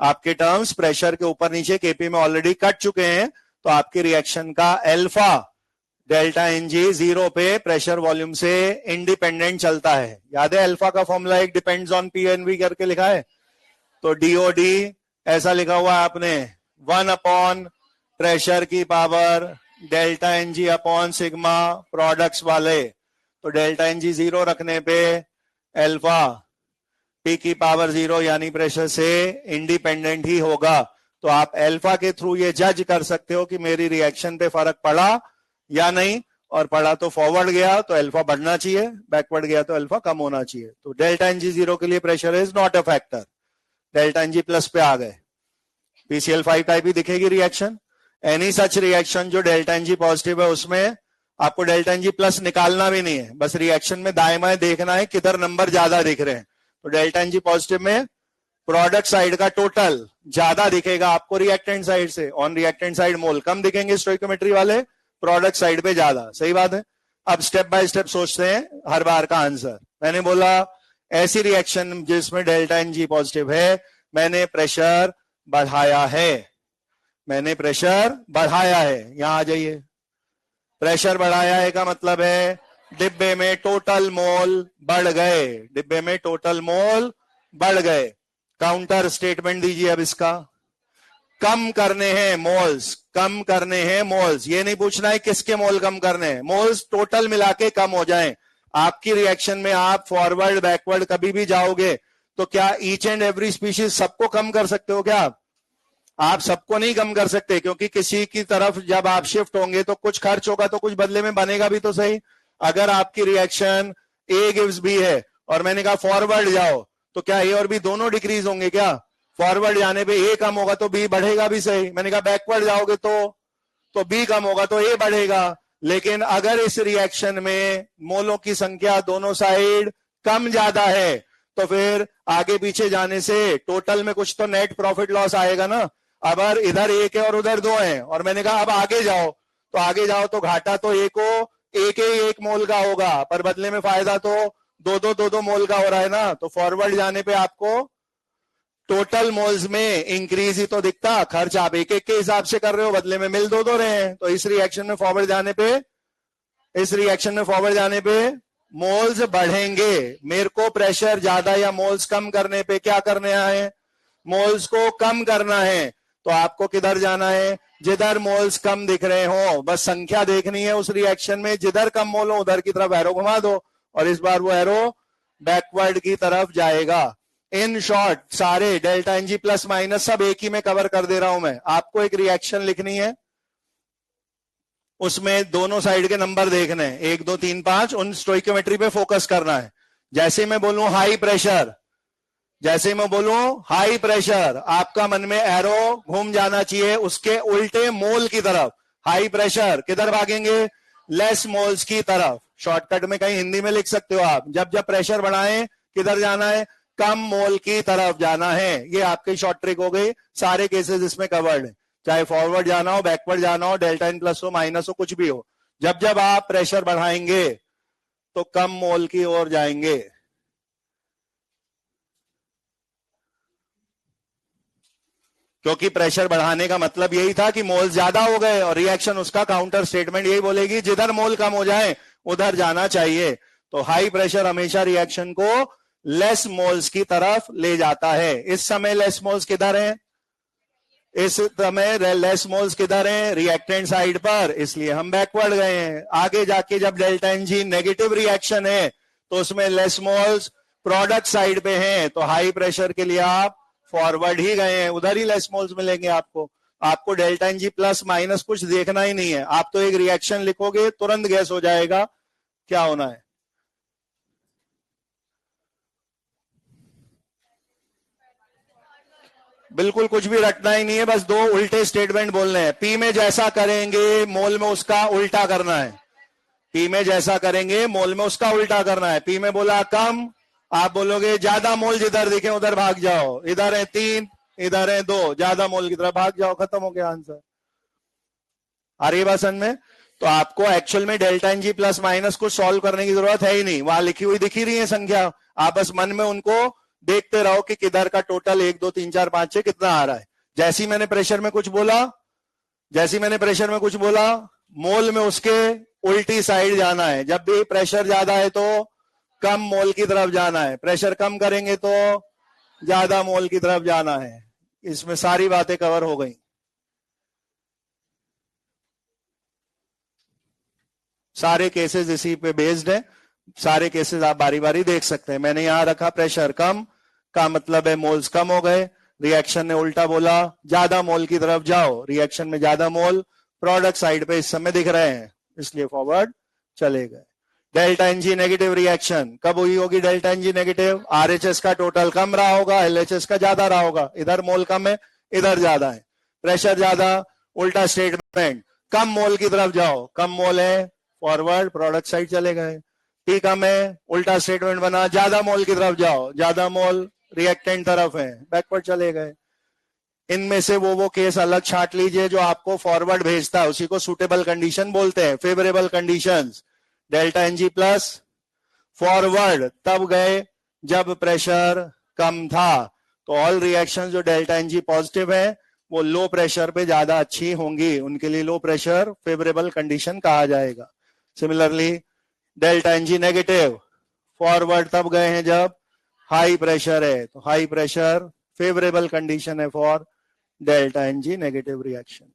आपके टर्म्स प्रेशर के ऊपर नीचे केपी में ऑलरेडी कट चुके हैं, तो आपकी रिएक्शन का alpha delta N G zero पे प्रेशर वॉल्यूम से इंडिपेंडेंट चलता है। याद है अल्फा का फॉर्मूला एक depends on P N V करके लिखा है, तो डीओडी ऐसा लिखा हुआ है आपने 1 अपॉन प्रेशर की power delta N G upon sigma products वाले। तो डेल्टा एन जी जीरो रखने पे अल्फा पी की पावर 0 यानी प्रेशर से इंडिपेंडेंट ही होगा। तो आप अल्फा के थ्रू ये जज कर सकते हो कि मेरी रिएक्शन पे फर्क पड़ा या नहीं, और पड़ा तो फॉरवर्ड गया तो अल्फा बढ़ना चाहिए, बैकवर्ड गया तो अल्फा कम होना चाहिए। तो डेल्टा एन जी जीरो के लिए pressure is not a factor. Delta N G plus पे आ गए, PCl5 टाइप ही दिखेगी रिएक्शन। एनी सच रिएक्शन जो डेल्टा एन जी पॉजिटिव है उसमें आपको डेल्टा एन जी प्लस निकालना भी नहीं है, बस रिएक्शन में दाएं बाएं देखना है किधर नंबर ज्यादा दिख रहे हैं। तो डेल्टा एन जी पॉजिटिव में प्रोडक्ट साइड का टोटल ज्यादा दिखेगा आपको रिएक्टेंट साइड से, ऑन रिएक्टेंट साइड मोल कम दिखेंगे स्टोइकोमेट्री वाले, प्रोडक्ट साइड पे ज्यादा। सही बात है। अब स्टेप बाय स्टेप सोचते हैं हर बार का आंसर। मैंने बोला ऐसी रिएक्शन जिसमें डेल्टा एन जी पॉजिटिव है, मैंने प्रेशर बढ़ाया है, मैंने प्रेशर बढ़ाया है। यहां आ जाइए, प्रेशर बढ़ाया है का मतलब है डिब्बे में टोटल मोल बढ़ गए, डिब्बे में टोटल मोल बढ़ गए। काउंटर स्टेटमेंट दीजिए अब इसका, कम करने हैं मोल्स, कम करने हैं मोल्स। ये नहीं पूछना है किसके मोल कम करने हैं, मोल्स टोटल मिला के कम हो जाएं। आपकी रिएक्शन में आप फॉरवर्ड बैकवर्ड कभी भी जाओगे तो क्या ईच एंड एवरी स्पीशीज सबको कम कर सकते हो क्या आप सबको नहीं कम कर सकते, क्योंकि किसी की तरफ जब आप शिफ्ट होंगे तो कुछ खर्च होगा, तो कुछ बदले में बनेगा भी तो सही। अगर आपकी रिएक्शन ए गिव्स बी है और मैंने कहा फॉरवर्ड जाओ, तो क्या ए और बी दोनों डिक्रीज होंगे क्या, फॉरवर्ड जाने पे ए कम होगा तो बी बढ़ेगा भी सही। मैंने कहा बैकवर्ड जाओगे तो बी कम होगा तो ए बढ़ेगा। लेकिन अगर इस रिएक्शन में मोलों की संख्या दोनों साइड कम ज्यादा है तो फिर आगे पीछे जाने से टोटल में कुछ तो नेट प्रॉफिट लॉस आएगा ना। अगर इधर एक है और उधर दो है और मैंने कहा अब आगे जाओ, तो आगे जाओ तो घाटा तो एक ही एक मोल का होगा, पर बदले में फायदा तो दो मोल का हो रहा है ना। तो फॉरवर्ड जाने पे आपको टोटल मोल्स में इंक्रीज ही तो दिखता, खर्च आप एक के हिसाब से कर रहे हो, बदले में मिल दो रहे हैं। तो इस रिएक्शन में फॉरवर्ड जाने पे मोल्स बढ़ेंगे। मेरे को प्रेशर ज्यादा या मोल्स कम करने पे क्या करने आए, मोल्स को कम करना है। तो आपको किधर जाना है, जिधर मोल्स कम दिख रहे हो, बस संख्या देखनी है उस रिएक्शन में, जिधर कम मोल हो उधर की तरफ एरो घुमा दो और इस बार वो एरो बैकवर्ड की तरफ जाएगा। इन शॉर्ट सारे delta N G plus minus सब एक ही में कवर कर दे रहा हूं मैं। आपको एक रिएक्शन लिखनी है, उसमें दोनों साइड के नंबर देखने हैं, 1 2 3 5, उन स्टोइकोमेट्री पे फोकस करना है। जैसे मैं बोलूं हाई प्रेशर जैसे मैं बोलूं हाई प्रेशर, आपका मन में एरो घूम जाना चाहिए उसके उल्टे मोल की तरफ। हाई प्रेशर किधर भागेंगे? लेस मोल्स की तरफ। शॉर्टकट में कहीं हिंदी में लिख सकते हो आप, जब जब प्रेशर बढ़ाएं किधर जाना है? कम मोल की तरफ जाना है। ये आपकी शॉर्ट ट्रिक हो गई। सारे केसेस इसमें कवर्ड है, चाहे फॉरवर्ड जाना हो, बैकवर्ड जाना हो, डेल्टा इन प्लस हो, माइनस हो, कुछ भी हो। जब जब आप प्रेशर बढ़ाएंगे तो कम मोल की ओर जाएंगे। क्योंकि प्रेशर बढ़ाने का मतलब यही था कि मोल ज्यादा हो गए, और रिएक्शन उसका काउंटर स्टेटमेंट यही बोलेगी जिधर मोल कम हो जाए उधर जाना चाहिए। तो हाई प्रेशर हमेशा रिएक्शन को लेस मोल्स की तरफ ले जाता है। इस समय लेस मोल्स किधर हैं? इस समय लेस मोल्स किधर हैं? रिएक्टेंट साइड पर, इसलिए हम बैकवर्ड गए हैं। आगे जाके जब delta N G negative reaction है तो उसमें लेस मोल्स प्रोडक्ट साइड पे हैं, तो हाई प्रेशर के लिए आप फॉरवर्ड ही गए हैं, उधर ही लेस मोल्स मिलेंगे आपको। आपको delta N G plus minus कुछ देखना ही नहीं है, आप तो एक रिएक्शन लिखोगे तुरंत गैस हो जाएगा क्या होना है। बिल्कुल कुछ भी रटना ही नहीं है, बस दो उल्टे स्टेटमेंट बोलने हैं। पी में जैसा करेंगे मोल में उसका उल्टा करना है। पी में जैसा करेंगे मोल में उसका उल्टा करना है। पी में बोला कम, आप बोलोगे ज्यादा मोल जिधर दिखे उधर भाग जाओ। इधर है 3, इधर है 2, ज्यादा मोल की तरफ भाग जाओ, खत्म हो गया आंसर। आ रही है बात समझ में? तो आपको एक्चुअल में delta N G plus minus को सॉल्व करने की जरूरत है ही नहीं, वहां लिखी हुई दिखी रही है संख्या, आप बस मन में उनको देखते रहो कि किधर का टोटल 1 2 3 4 5 6 कितना आ रहा है। जैसी मैंने प्रेशर में कुछ बोला, जैसी मैंने प्रेशर में कुछ बोला, मोल में उसके उल्टी साइड जाना है। जब भी प्रेशर ज्यादा है तो कम मोल की तरफ जाना है, प्रेशर कम करेंगे तो ज्यादा मोल की तरफ जाना है। इसमें सारी बातें कवर हो गई। सारे केसेस इसी पे बेस्ड है, सारे केसेस आप बारी बारी देख सकते हैं। मैंने यहां रखा प्रेशर कम का मतलब है मोल्स कम हो गए, रिएक्शन ने उल्टा बोला ज्यादा मोल की तरफ जाओ, रिएक्शन में ज्यादा मोल प्रोडक्ट साइड पे इस समय दिख रहे हैं, इसलिए फॉरवर्ड चले गए। डेल्टा एनजी नेगेटिव रिएक्शन कब हुई होगी? डेल्टा एनजी नेगेटिव, आरएचएस का टोटल कम रहा होगा, एलएचएस का ज्यादा रहा होगा। इधर मोल कम है, इधर ज्यादा है, प्रेशर ज्यादा, उल्टा स्टेटमेंट, कम मोल की तरफ जाओ, कम मोल है फॉरवर्ड प्रोडक्ट साइड चले गए। टी कम है, उल्टा स्टेटमेंट बना, ज्यादा मोल की तरफ जाओ, ज्यादा मोल रिएक्टेंट तरफ है, बैकवर्ड चले गए। इनमें से वो केस अलग छांट लीजिए जो आपको फॉरवर्ड भेजता है, उसी को सूटेबल कंडीशन बोलते हैं, favourable conditions. Delta NG plus forward तब गए जब प्रेशर कम था, तो ऑल रिएक्शन जो डेल्टा एनजी पॉजिटिव है वो लो प्रेशर पे ज्यादा अच्छी होंगी, उनके लिए लो प्रेशर फेवरेबल कंडीशन कहा जाएगा। Similarly delta NG negative forward तब गए हैं जब हाई प्रेशर है, तो हाई प्रेशर फेवरेबल कंडीशन है for delta NG negative reaction.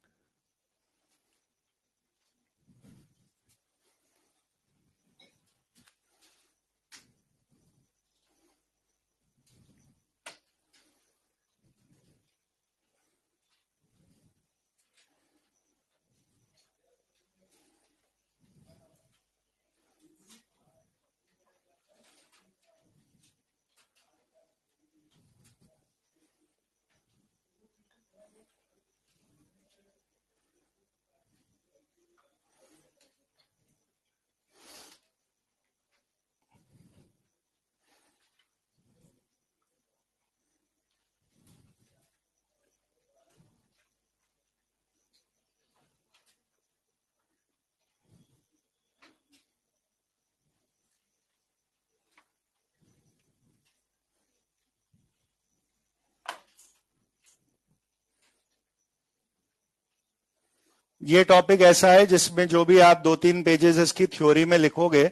ये टॉपिक ऐसा है जिसमें जो भी आप 2-3 पेजेस इसकी थ्योरी में लिखोगे,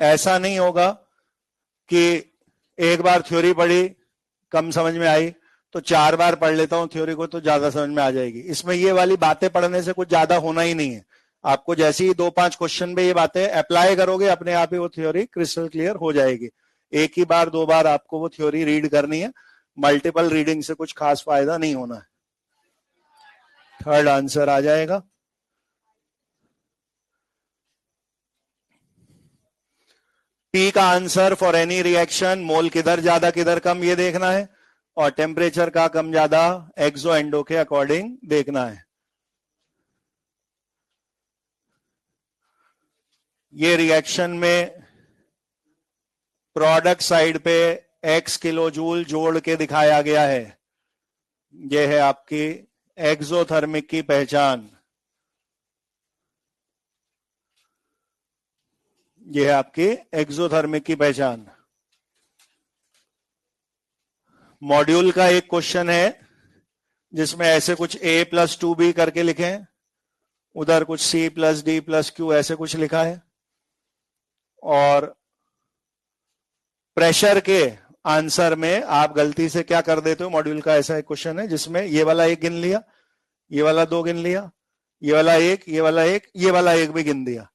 ऐसा नहीं होगा कि एक बार थ्योरी पढ़ी कम समझ में आई तो 4 बार पढ़ लेता हूं थ्योरी को तो ज्यादा समझ में आ जाएगी। इसमें ये वाली बातें पढ़ने से कुछ ज्यादा होना ही नहीं है। आपको जैसे ही 2-5 क्वेश्चन में ये बातें अप्लाई करोगे, अपने आप ही वो थ्योरी क्रिस्टल क्लियर हो जाएगी। एक ही बार 2 बार आपको वो थ्योरी रीड करनी है, मल्टीपल रीडिंग से कुछ खास फायदा नहीं होना है। थर्ड आंसर आ जाएगा। पी का आंसर फॉर एनी रिएक्शन, मोल किधर ज्यादा किधर कम ये देखना है, और टेम्परेचर का कम ज्यादा एक्सो एंडो के अकॉर्डिंग देखना है। ये रिएक्शन में प्रोडक्ट साइड पे x किलो जूल जोड़ के दिखाया गया है। यह है आपकी एक्सोथर्मिक की पहचान। यह है आपकी एक्सोथर्मिक की पहचान। मॉड्यूल का एक क्वेश्चन है जिसमें ऐसे कुछ a+2b करके लिखें, उधर कुछ c+d+q ऐसे कुछ लिखा है, और प्रेशर के आंसर में आप गलती से क्या कर देते हो, मॉड्यूल का ऐसा एक क्वेश्चन है जिसमें ये वाला एक गिन लिया, ये वाला 2 गिन लिया, ये वाला एक, ये वाला एक, ये वाला एक भी गिन दिया।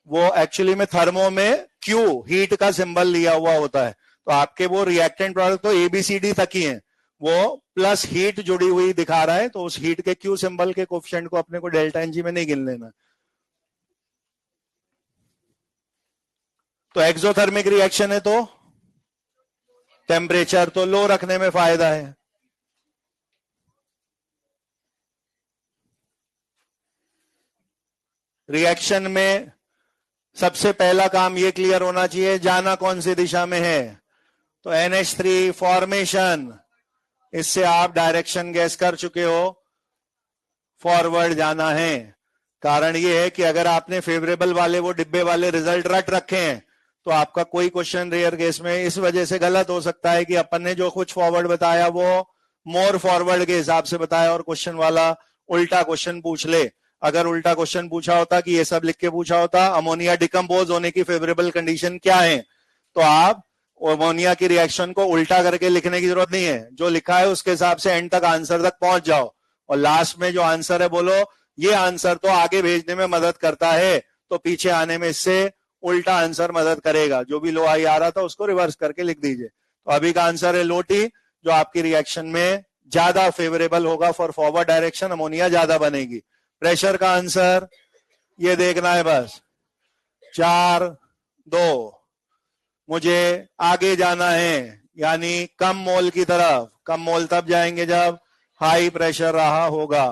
वो एक्चुअली में थर्मो में क्यू हीट का सिंबल लिया हुआ होता है, तो आपके वो रिएक्टेंट प्रोडक्ट तो ABCD तक ही है, वो प्लस हीट जुड़ी हुई दिखा रहा है, तो उस हीट के क्यू सिंबल के कोफिशिएंट को अपने को डेल्टा एनजी में नहीं गिन लेना। तो एक्सोथर्मिक रिएक्शन है तो टेम्परेचर तो लो रखने में फायदा है। रिएक्शन में सबसे पहला काम ये क्लियर होना चाहिए, जाना कौन सी दिशा में है। तो NH3 फॉर्मेशन, इससे आप डायरेक्शन गैस कर चुके हो, फॉरवर्ड जाना है। कारण ये है कि अगर आपने फेवरेबल वाले वो डिब्बे वाले रिजल्ट रट रखे हैं तो आपका कोई क्वेश्चन रेयर केस में इस वजह से गलत हो सकता है कि अपन ने जो कुछ फॉरवर्ड बताया वो मोर फॉरवर्ड के हिसाब से बताया और क्वेश्चन वाला उल्टा क्वेश्चन पूछ ले। अगर उल्टा क्वेश्चन पूछा होता कि ये सब लिख के पूछा होता अमोनिया डिकम्पोज होने की फेवरेबल कंडीशन क्या है, तो आप अमोनिया की रिएक्शन को उल्टा करके लिखने की जरूरत नहीं है, जो लिखा है उसके हिसाब से एंड तक आंसर तक पहुंच जाओ, और लास्ट में जो आंसर है बोलो ये आंसर तो आगे भेजने में मदद करता है, तो पीछे आने में इससे उल्टा आंसर मदद करेगा। जो भी लो आई आ रहा था उसको रिवर्स करके लिख दीजिए। तो अभी का आंसर है लो टी, जो आपकी रिएक्शन में ज्यादा फेवरेबल होगा फॉर फॉरवर्ड डायरेक्शन, अमोनिया ज्यादा बनेगी। प्रेशर का आंसर ये देखना है बस, 4-2। मुझे आगे जाना है यानी कम मोल की तरफ। कम मोल तब जाएंगे जब हाई प्रेशर रहा होगा,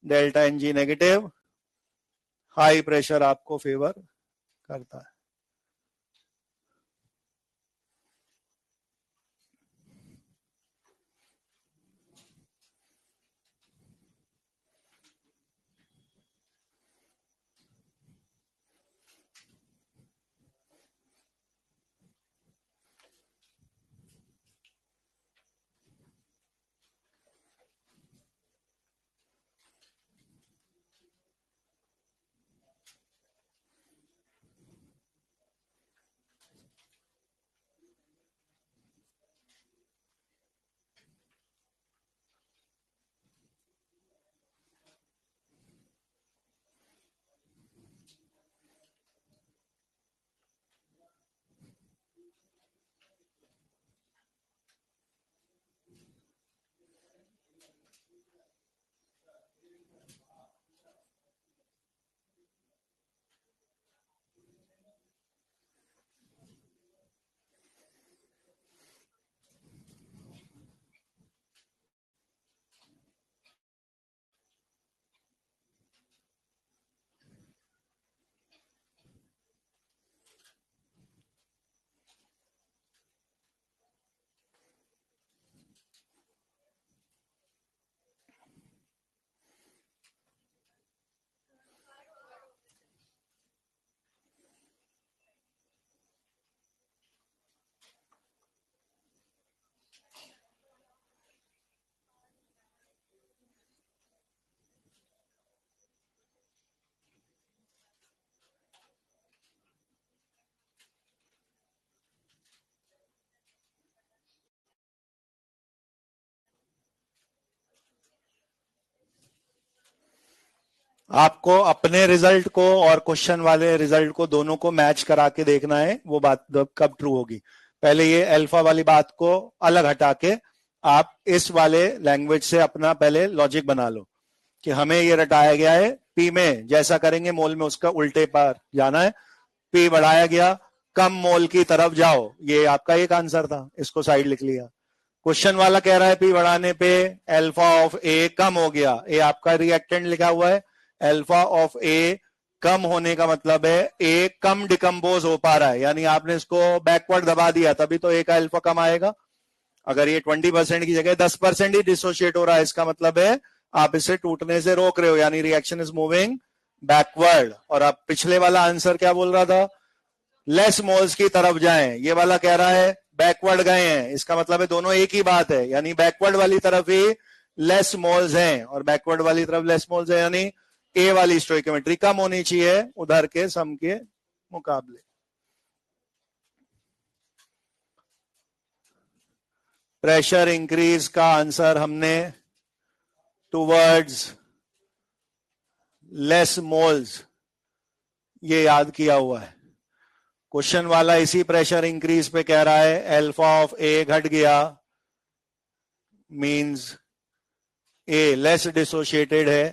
delta NG negative, high pressure आपको फेवर करता है। आपको अपने रिजल्ट को और क्वेश्चन वाले रिजल्ट को दोनों को मैच करा के देखना है, वो बात कब ट्रू होगी। पहले ये अल्फा वाली बात को अलग हटा के आप इस वाले लैंग्वेज से अपना पहले लॉजिक बना लो कि हमें ये रटाया गया है, पी में जैसा करेंगे मोल में उसका उल्टे पर जाना है। पी बढ़ाया गया, कम मोल की तरफ जाओ, ये आपका एक आंसर था, इसको साइड लिख लिया। क्वेश्चन वाला कह रहा है पी बढ़ाने पे अल्फा ऑफ ए कम हो गया, ए आपका रिएक्टेंट लिखा हुआ है, अल्फा ऑफ ए कम होने का मतलब है ए कम डिकम्पोज हो पा रहा है, यानी आपने इसको बैकवर्ड दबा दिया तभी तो ए का अल्फा कम आएगा। अगर ये 20% की जगह 10% ही डिसोशिएट हो रहा है, इसका मतलब है आप इसे टूटने से रोक रहे हो, यानी रिएक्शन इज मूविंग बैकवर्ड। और अब पिछले वाला आंसर क्या बोल रहा था, लेस मोल्स की तरफ जाएं, ये वाला कह रहा है बैकवर्ड गए हैं, इसका मतलब है दोनों एक ही बात है, यानी बैकवर्ड वाली तरफ ही लेस मोल्स हैं और बैकवर्ड वाली तरफ लेस मोल्स है, यानी ए वाली स्टोइकियोमेट्री कम होनी चाहिए उधर के सम के मुकाबले। प्रेशर इंक्रीज का आंसर हमने टुवर्ड्स लेस मोल्स ये याद किया हुआ है। क्वेश्चन वाला इसी प्रेशर इंक्रीज पे कह रहा है अल्फा ऑफ ए घट गया, मींस ए लेस डिसोशिएटेड है,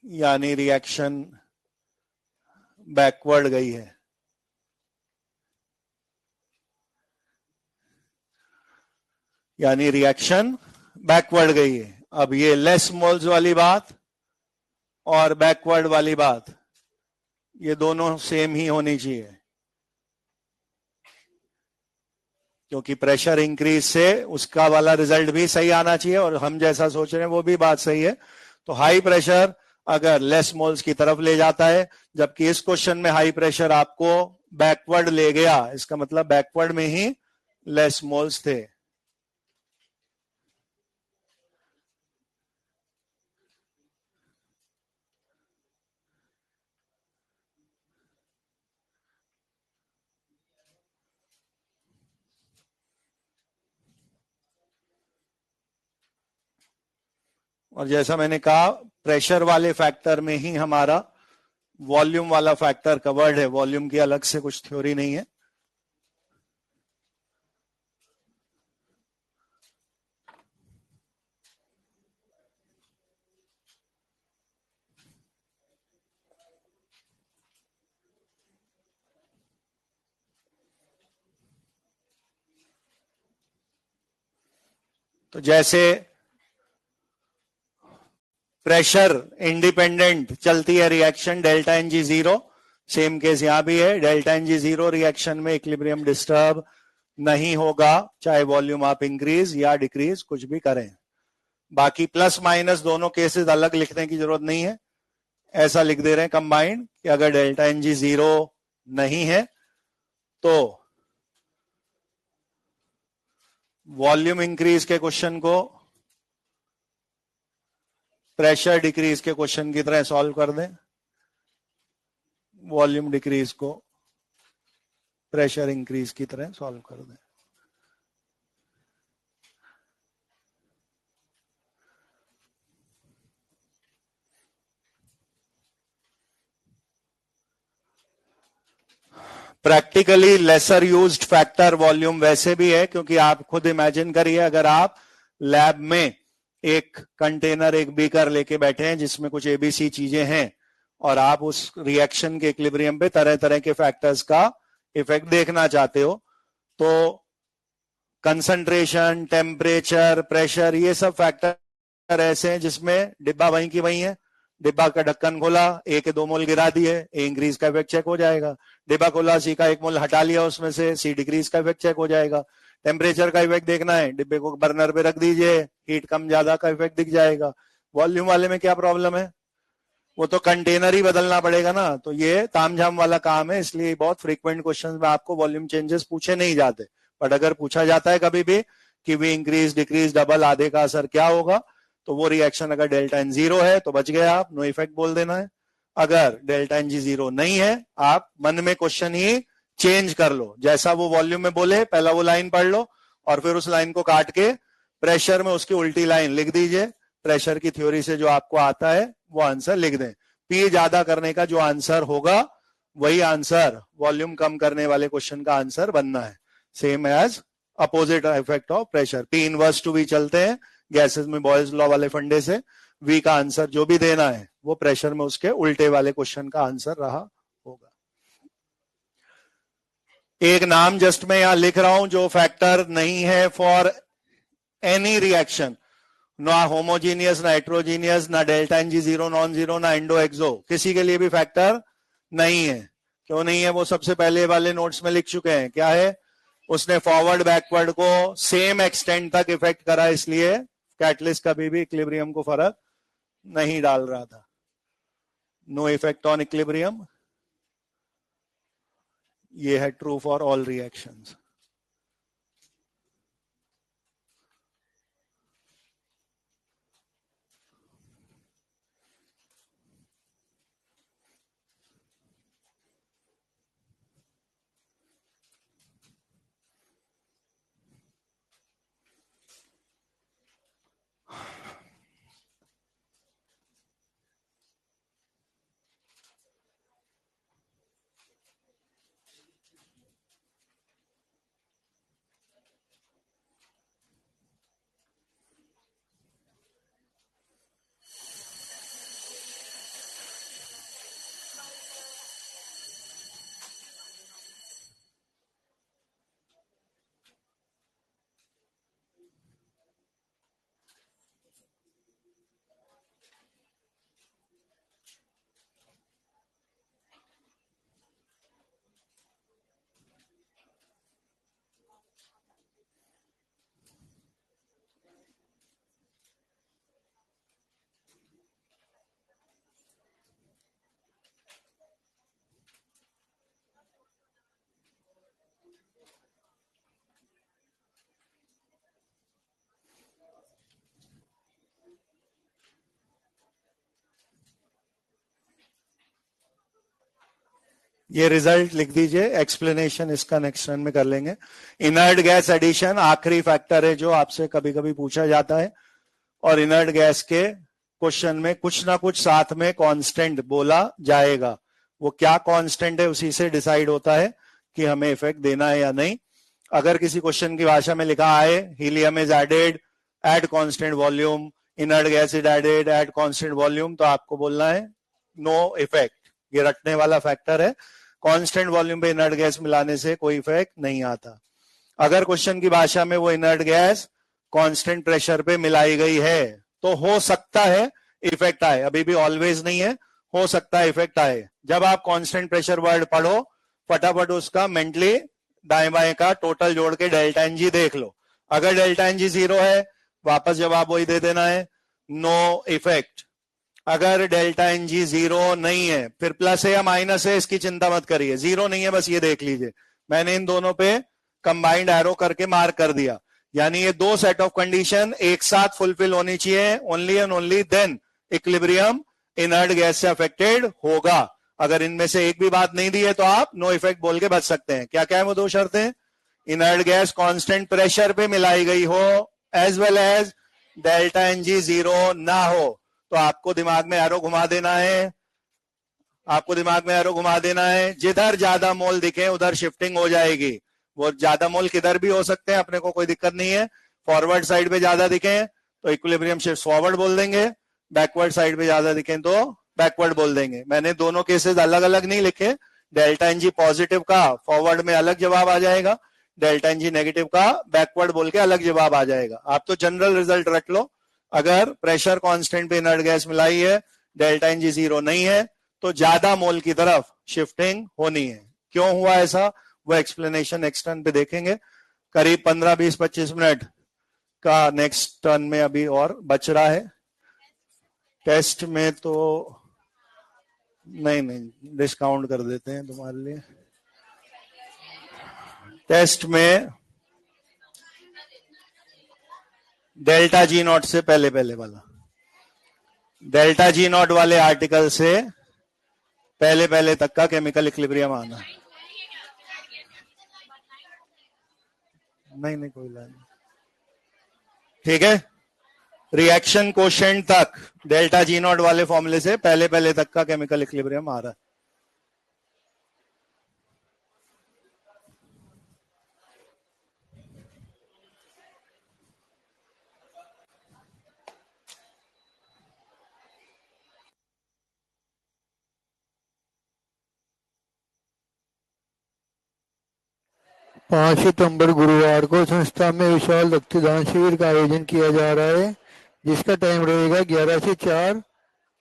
यानी रिएक्शन बैकवर्ड गई है। यानी रिएक्शन बैकवर्ड गई है। अब ये लेस मोल्स वाली बात और बैकवर्ड वाली बात ये दोनों सेम ही होनी चाहिए, क्योंकि प्रेशर इंक्रीज से उसका वाला रिजल्ट भी सही आना चाहिए और हम जैसा सोच रहे हैं वो भी बात सही है। तो हाई प्रेशर अगर लेस मोल्स की तरफ ले जाता है, जबकि इस क्वेश्चन में हाई प्रेशर आपको बैकवर्ड ले गया, इसका मतलब बैकवर्ड में ही लेस मोल्स थे। और जैसा मैंने कहा प्रेशर वाले फैक्टर में ही हमारा वॉल्यूम वाला फैक्टर कवर्ड है, वॉल्यूम की अलग से कुछ थ्योरी नहीं है। तो जैसे प्रेशर इंडिपेंडेंट चलती है reaction delta N G zero, same case यहां भी है, delta N G zero reaction में इक्विलिब्रियम डिस्टर्ब नहीं होगा, चाहे वॉल्यूम आप इंक्रीज या डिक्रीज कुछ भी करें। बाकी प्लस माइनस दोनों केसेस अलग लिखने की जरूरत नहीं है, ऐसा लिख दे रहे हैं कंबाइंड कि अगर डेल्टा एन जी जीरो नहीं है तो वॉल्यूम इंक्रीज के क्वेश्चन को प्रेशर डिक्रीज के क्वेश्चन की तरह सॉल्व कर दें, वॉल्यूम डिक्रीज को प्रेशर इंक्रीज की तरह सॉल्व कर दें। Practically lesser used factor volume वैसे भी है, क्योंकि आप खुद इमेजिन करिए अगर आप लैब में एक कंटेनर एक बीकर लेके बैठे हैं जिसमें कुछ एबीसी चीजें हैं और आप उस रिएक्शन के इक्विलिब्रियम पे तरह तरह के फैक्टर्स का इफेक्ट देखना चाहते हो, तो कंसंट्रेशन, टेम्परेचर, प्रेशर, ये सब फैक्टर ऐसे हैं जिसमें डिब्बा वहीं की वहीं है, डिब्बा का ढक्कन खोला, ए के 2 मोल गिरा दिए, ए इंक्रीज का इफेक्ट चेक हो जाएगा, डिब्बा खोला, सी का 1 मोल हटा लिया उसमें से, सी डिक्रीज का इफेक्ट चेक हो जाएगा। टेम्परेचर का इफेक्ट देखना है, डिब्बे को बर्नर पे रख दीजिए, हीट कम ज्यादा का इफेक्ट दिख जाएगा। वॉल्यूम वाले में क्या प्रॉब्लम है, वो तो कंटेनर ही बदलना पड़ेगा ना, तो ये तामझाम वाला काम है, इसलिए बहुत फ्रीक्वेंट क्वेश्चंस में आपको वॉल्यूम चेंजेस पूछे नहीं जाते, बट अगर पूछा जाता है कभी भी कि वी इंक्रीज डिक्रीज डबल आधे का असर क्या होगा, तो वो रिएक्शन अगर डेल्टा एन जीरो है तो बच गए आप, नो इफेक्ट बोल देना है। अगर डेल्टा एन जी जीरो नहीं है आप मन में क्वेश्चन ही चेंज कर लो, जैसा वो वॉल्यूम में बोले पहला वो लाइन पढ़ लो और फिर उस लाइन को काट के प्रेशर में उसकी उल्टी लाइन लिख दीजिए, प्रेशर की थ्योरी से जो आपको आता है वो आंसर लिख दें। पी ज्यादा करने का जो आंसर होगा वही आंसर वॉल्यूम कम करने वाले क्वेश्चन का आंसर बनना है, same as opposite effect of pressure. P inverse to V चलते हैं गैसेस में बॉयल्स लॉ वाले फंडे से, वी का आंसर जो भी देना है वो प्रेशर में उसके उल्टे वाले क्वेश्चन का आंसर रहा एक नाम जस्ट मैं यहां लिख रहा हूं जो फैक्टर नहीं है फॉर एनी रिएक्शन, ना होमोजीनियस ना हेट्रोजीनियस ना delta NG zero non zero ना इंडो एक्सो, किसी के लिए भी फैक्टर नहीं है। क्यों नहीं है? वो सबसे पहले वाले नोट्स में लिख चुके हैं। क्या है? उसने फॉरवर्ड बैकवर्ड को सेम एक्सटेंट तक इफेक्ट करा, इसलिए कैटलिस्ट कभी भी इक्विलिब्रियम को फर्क नहीं डाल रहा था। नो इफेक्ट ऑन इक्विलिब्रियम, ये है ट्रू फॉर ऑल रिएक्शंस। ये रिजल्ट लिख दीजिए, एक्सप्लेनेशन इसका नेक्स्ट रन में कर लेंगे। इनर्ट गैस एडिशन आखिरी फैक्टर है जो आपसे कभी कभी पूछा जाता है, और इनर्ट गैस के क्वेश्चन में कुछ ना कुछ साथ में कांस्टेंट बोला जाएगा। वो क्या कांस्टेंट है उसी से डिसाइड होता है कि हमें इफेक्ट देना है या नहीं। अगर किसी क्वेश्चन की भाषा में लिखा है helium is added at constant volume, inert gas is added at constant volume, तो आपको बोलना है नो इफेक्ट। ये रटने वाला फैक्टर है, कांस्टेंट वॉल्यूम पे इनर्ट गैस मिलाने से कोई इफेक्ट नहीं आता। अगर क्वेश्चन की भाषा में वो इनर्ट गैस कांस्टेंट प्रेशर पे मिलाई गई है तो हो सकता है इफेक्ट आए, अभी भी ऑलवेज नहीं है, हो सकता है इफेक्ट आए। जब आप कांस्टेंट प्रेशर वर्ड पढ़ो फटाफट उसका मेंटली दाएं बाएं का टोटल जोड़ के डेल्टा एन जी देख लो। अगर डेल्टा एन जी जीरो है वापस जवाब वही दे देना है, नो इफेक्ट। अगर डेल्टा एन जी जीरो नहीं है, फिर प्लस है या माइनस है इसकी चिंता मत करिए, जीरो नहीं है बस ये देख लीजिए, मैंने इन दोनों पे कंबाइंड एरो करके मार्क कर दिया। यानी ये दो सेट ऑफ कंडीशन एक साथ फुलफिल होनी चाहिए, only and only then equilibrium inert gas से अफेक्टेड होगा। अगर इनमें से एक भी बात नहीं दी है तो आप नो इफेक्ट बोल के बच सकते हैं। क्या क्या है वो दो शर्तें? इनर्ट गैस कांस्टेंट प्रेशर पे मिलाई गई हो, as well as delta N G zero ना हो। तो आपको दिमाग में एरो घुमा देना है, आपको दिमाग में एरो घुमा देना है, जिधर ज्यादा मोल दिखे उधर शिफ्टिंग हो जाएगी। वो ज्यादा मोल किधर भी हो सकते हैं, अपने को कोई दिक्कत नहीं है। फॉरवर्ड साइड पे ज्यादा दिखे तो इक्विलिब्रियम शिफ्ट फॉरवर्ड बोल देंगे, बैकवर्ड साइड पे ज्यादा दिखे तो बैकवर्ड बोल देंगे। मैंने दोनों केसेस अलग अलग नहीं लिखे, डेल्टा एन जी पॉजिटिव का फॉरवर्ड में अलग जवाब आ जाएगा, डेल्टा एन जी नेगेटिव का बैकवर्ड बोल के अलग जवाब आ जाएगा। आप तो जनरल रिजल्ट रख लो, अगर प्रेशर कांस्टेंट पे इनर्ट गैस मिलाई है, डेल्टा एन जी जीरो नहीं है, तो ज्यादा मोल की तरफ शिफ्टिंग होनी है। क्यों हुआ ऐसा वो एक्सप्लेनेशन नेक्स्ट टर्न पे देखेंगे। करीब 15 20 25 मिनट का नेक्स्ट टर्न में अभी और बच रहा है। टेस्ट में तो नहीं डिस्काउंट कर देते हैं तुम्हारे लिए। टेस्ट में डेल्टा जी नॉट से पहले पहले वाला, डेल्टा जी नॉट वाले आर्टिकल से पहले पहले तक का केमिकल इक्विलिब्रियम आना। नहीं कोई लाइन नहीं, ठीक है। रिएक्शन कोशेंट तक डेल्टा जी नॉट वाले फॉर्मूले से पहले पहले तक का केमिकल इक्विलिब्रियम आ रहा है। 5 सितंबर गुरुवार को संस्था में विशाल रक्तदान शिविर का आयोजन किया जा रहा है, जिसका टाइम रहेगा 11 से 4।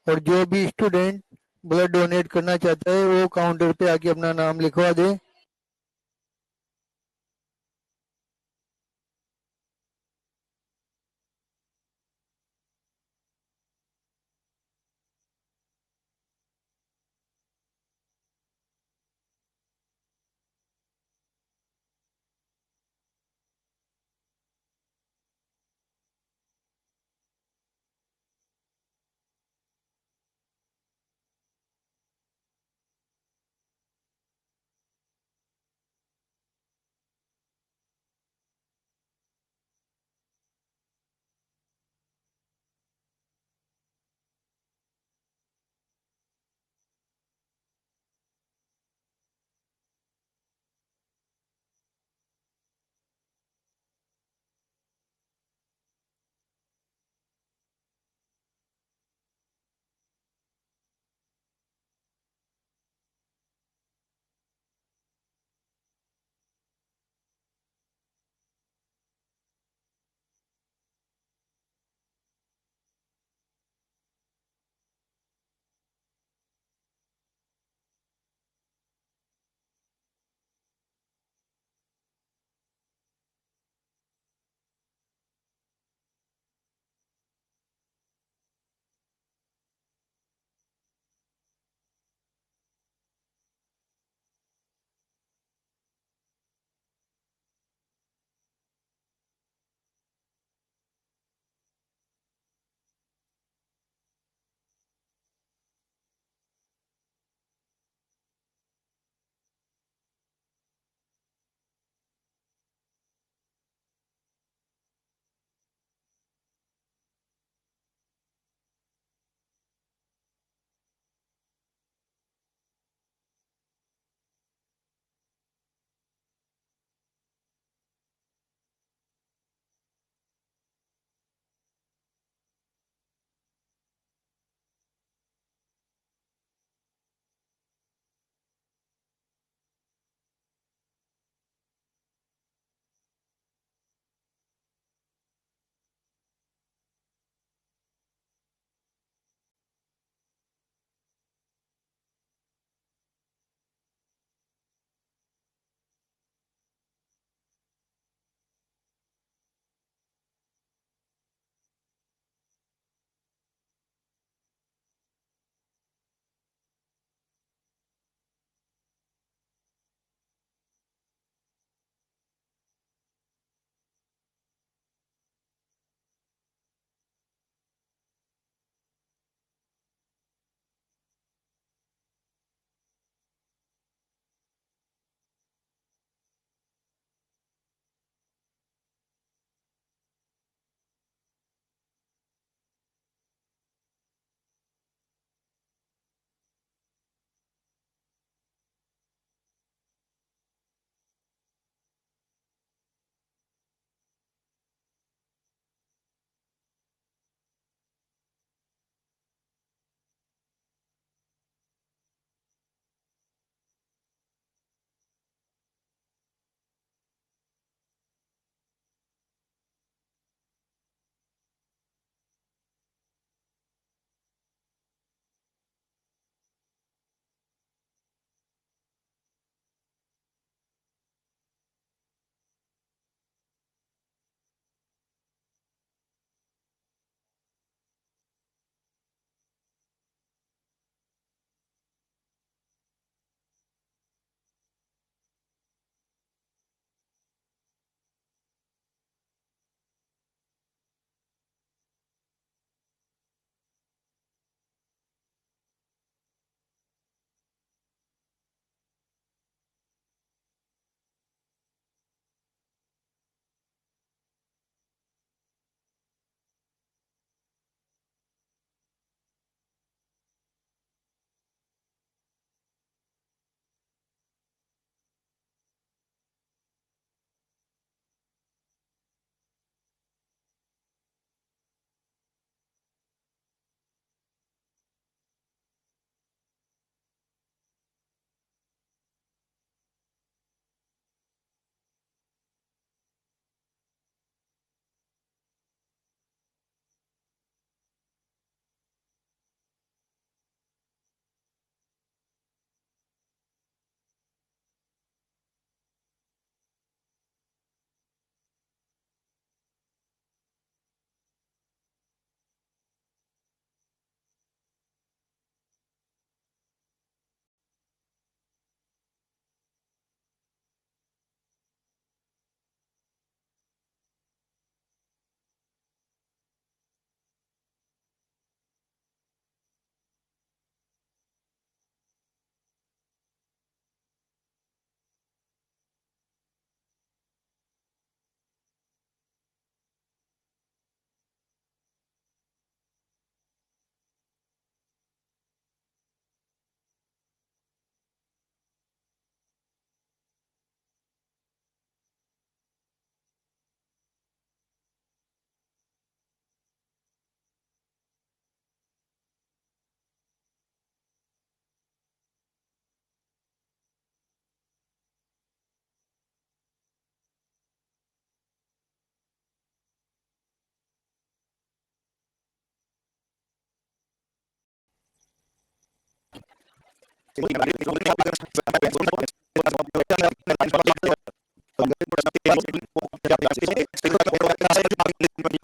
और जो भी स्टूडेंट ब्लड डोनेट करना चाहता है वो काउंटर पे आके अपना नाम लिखवा दे।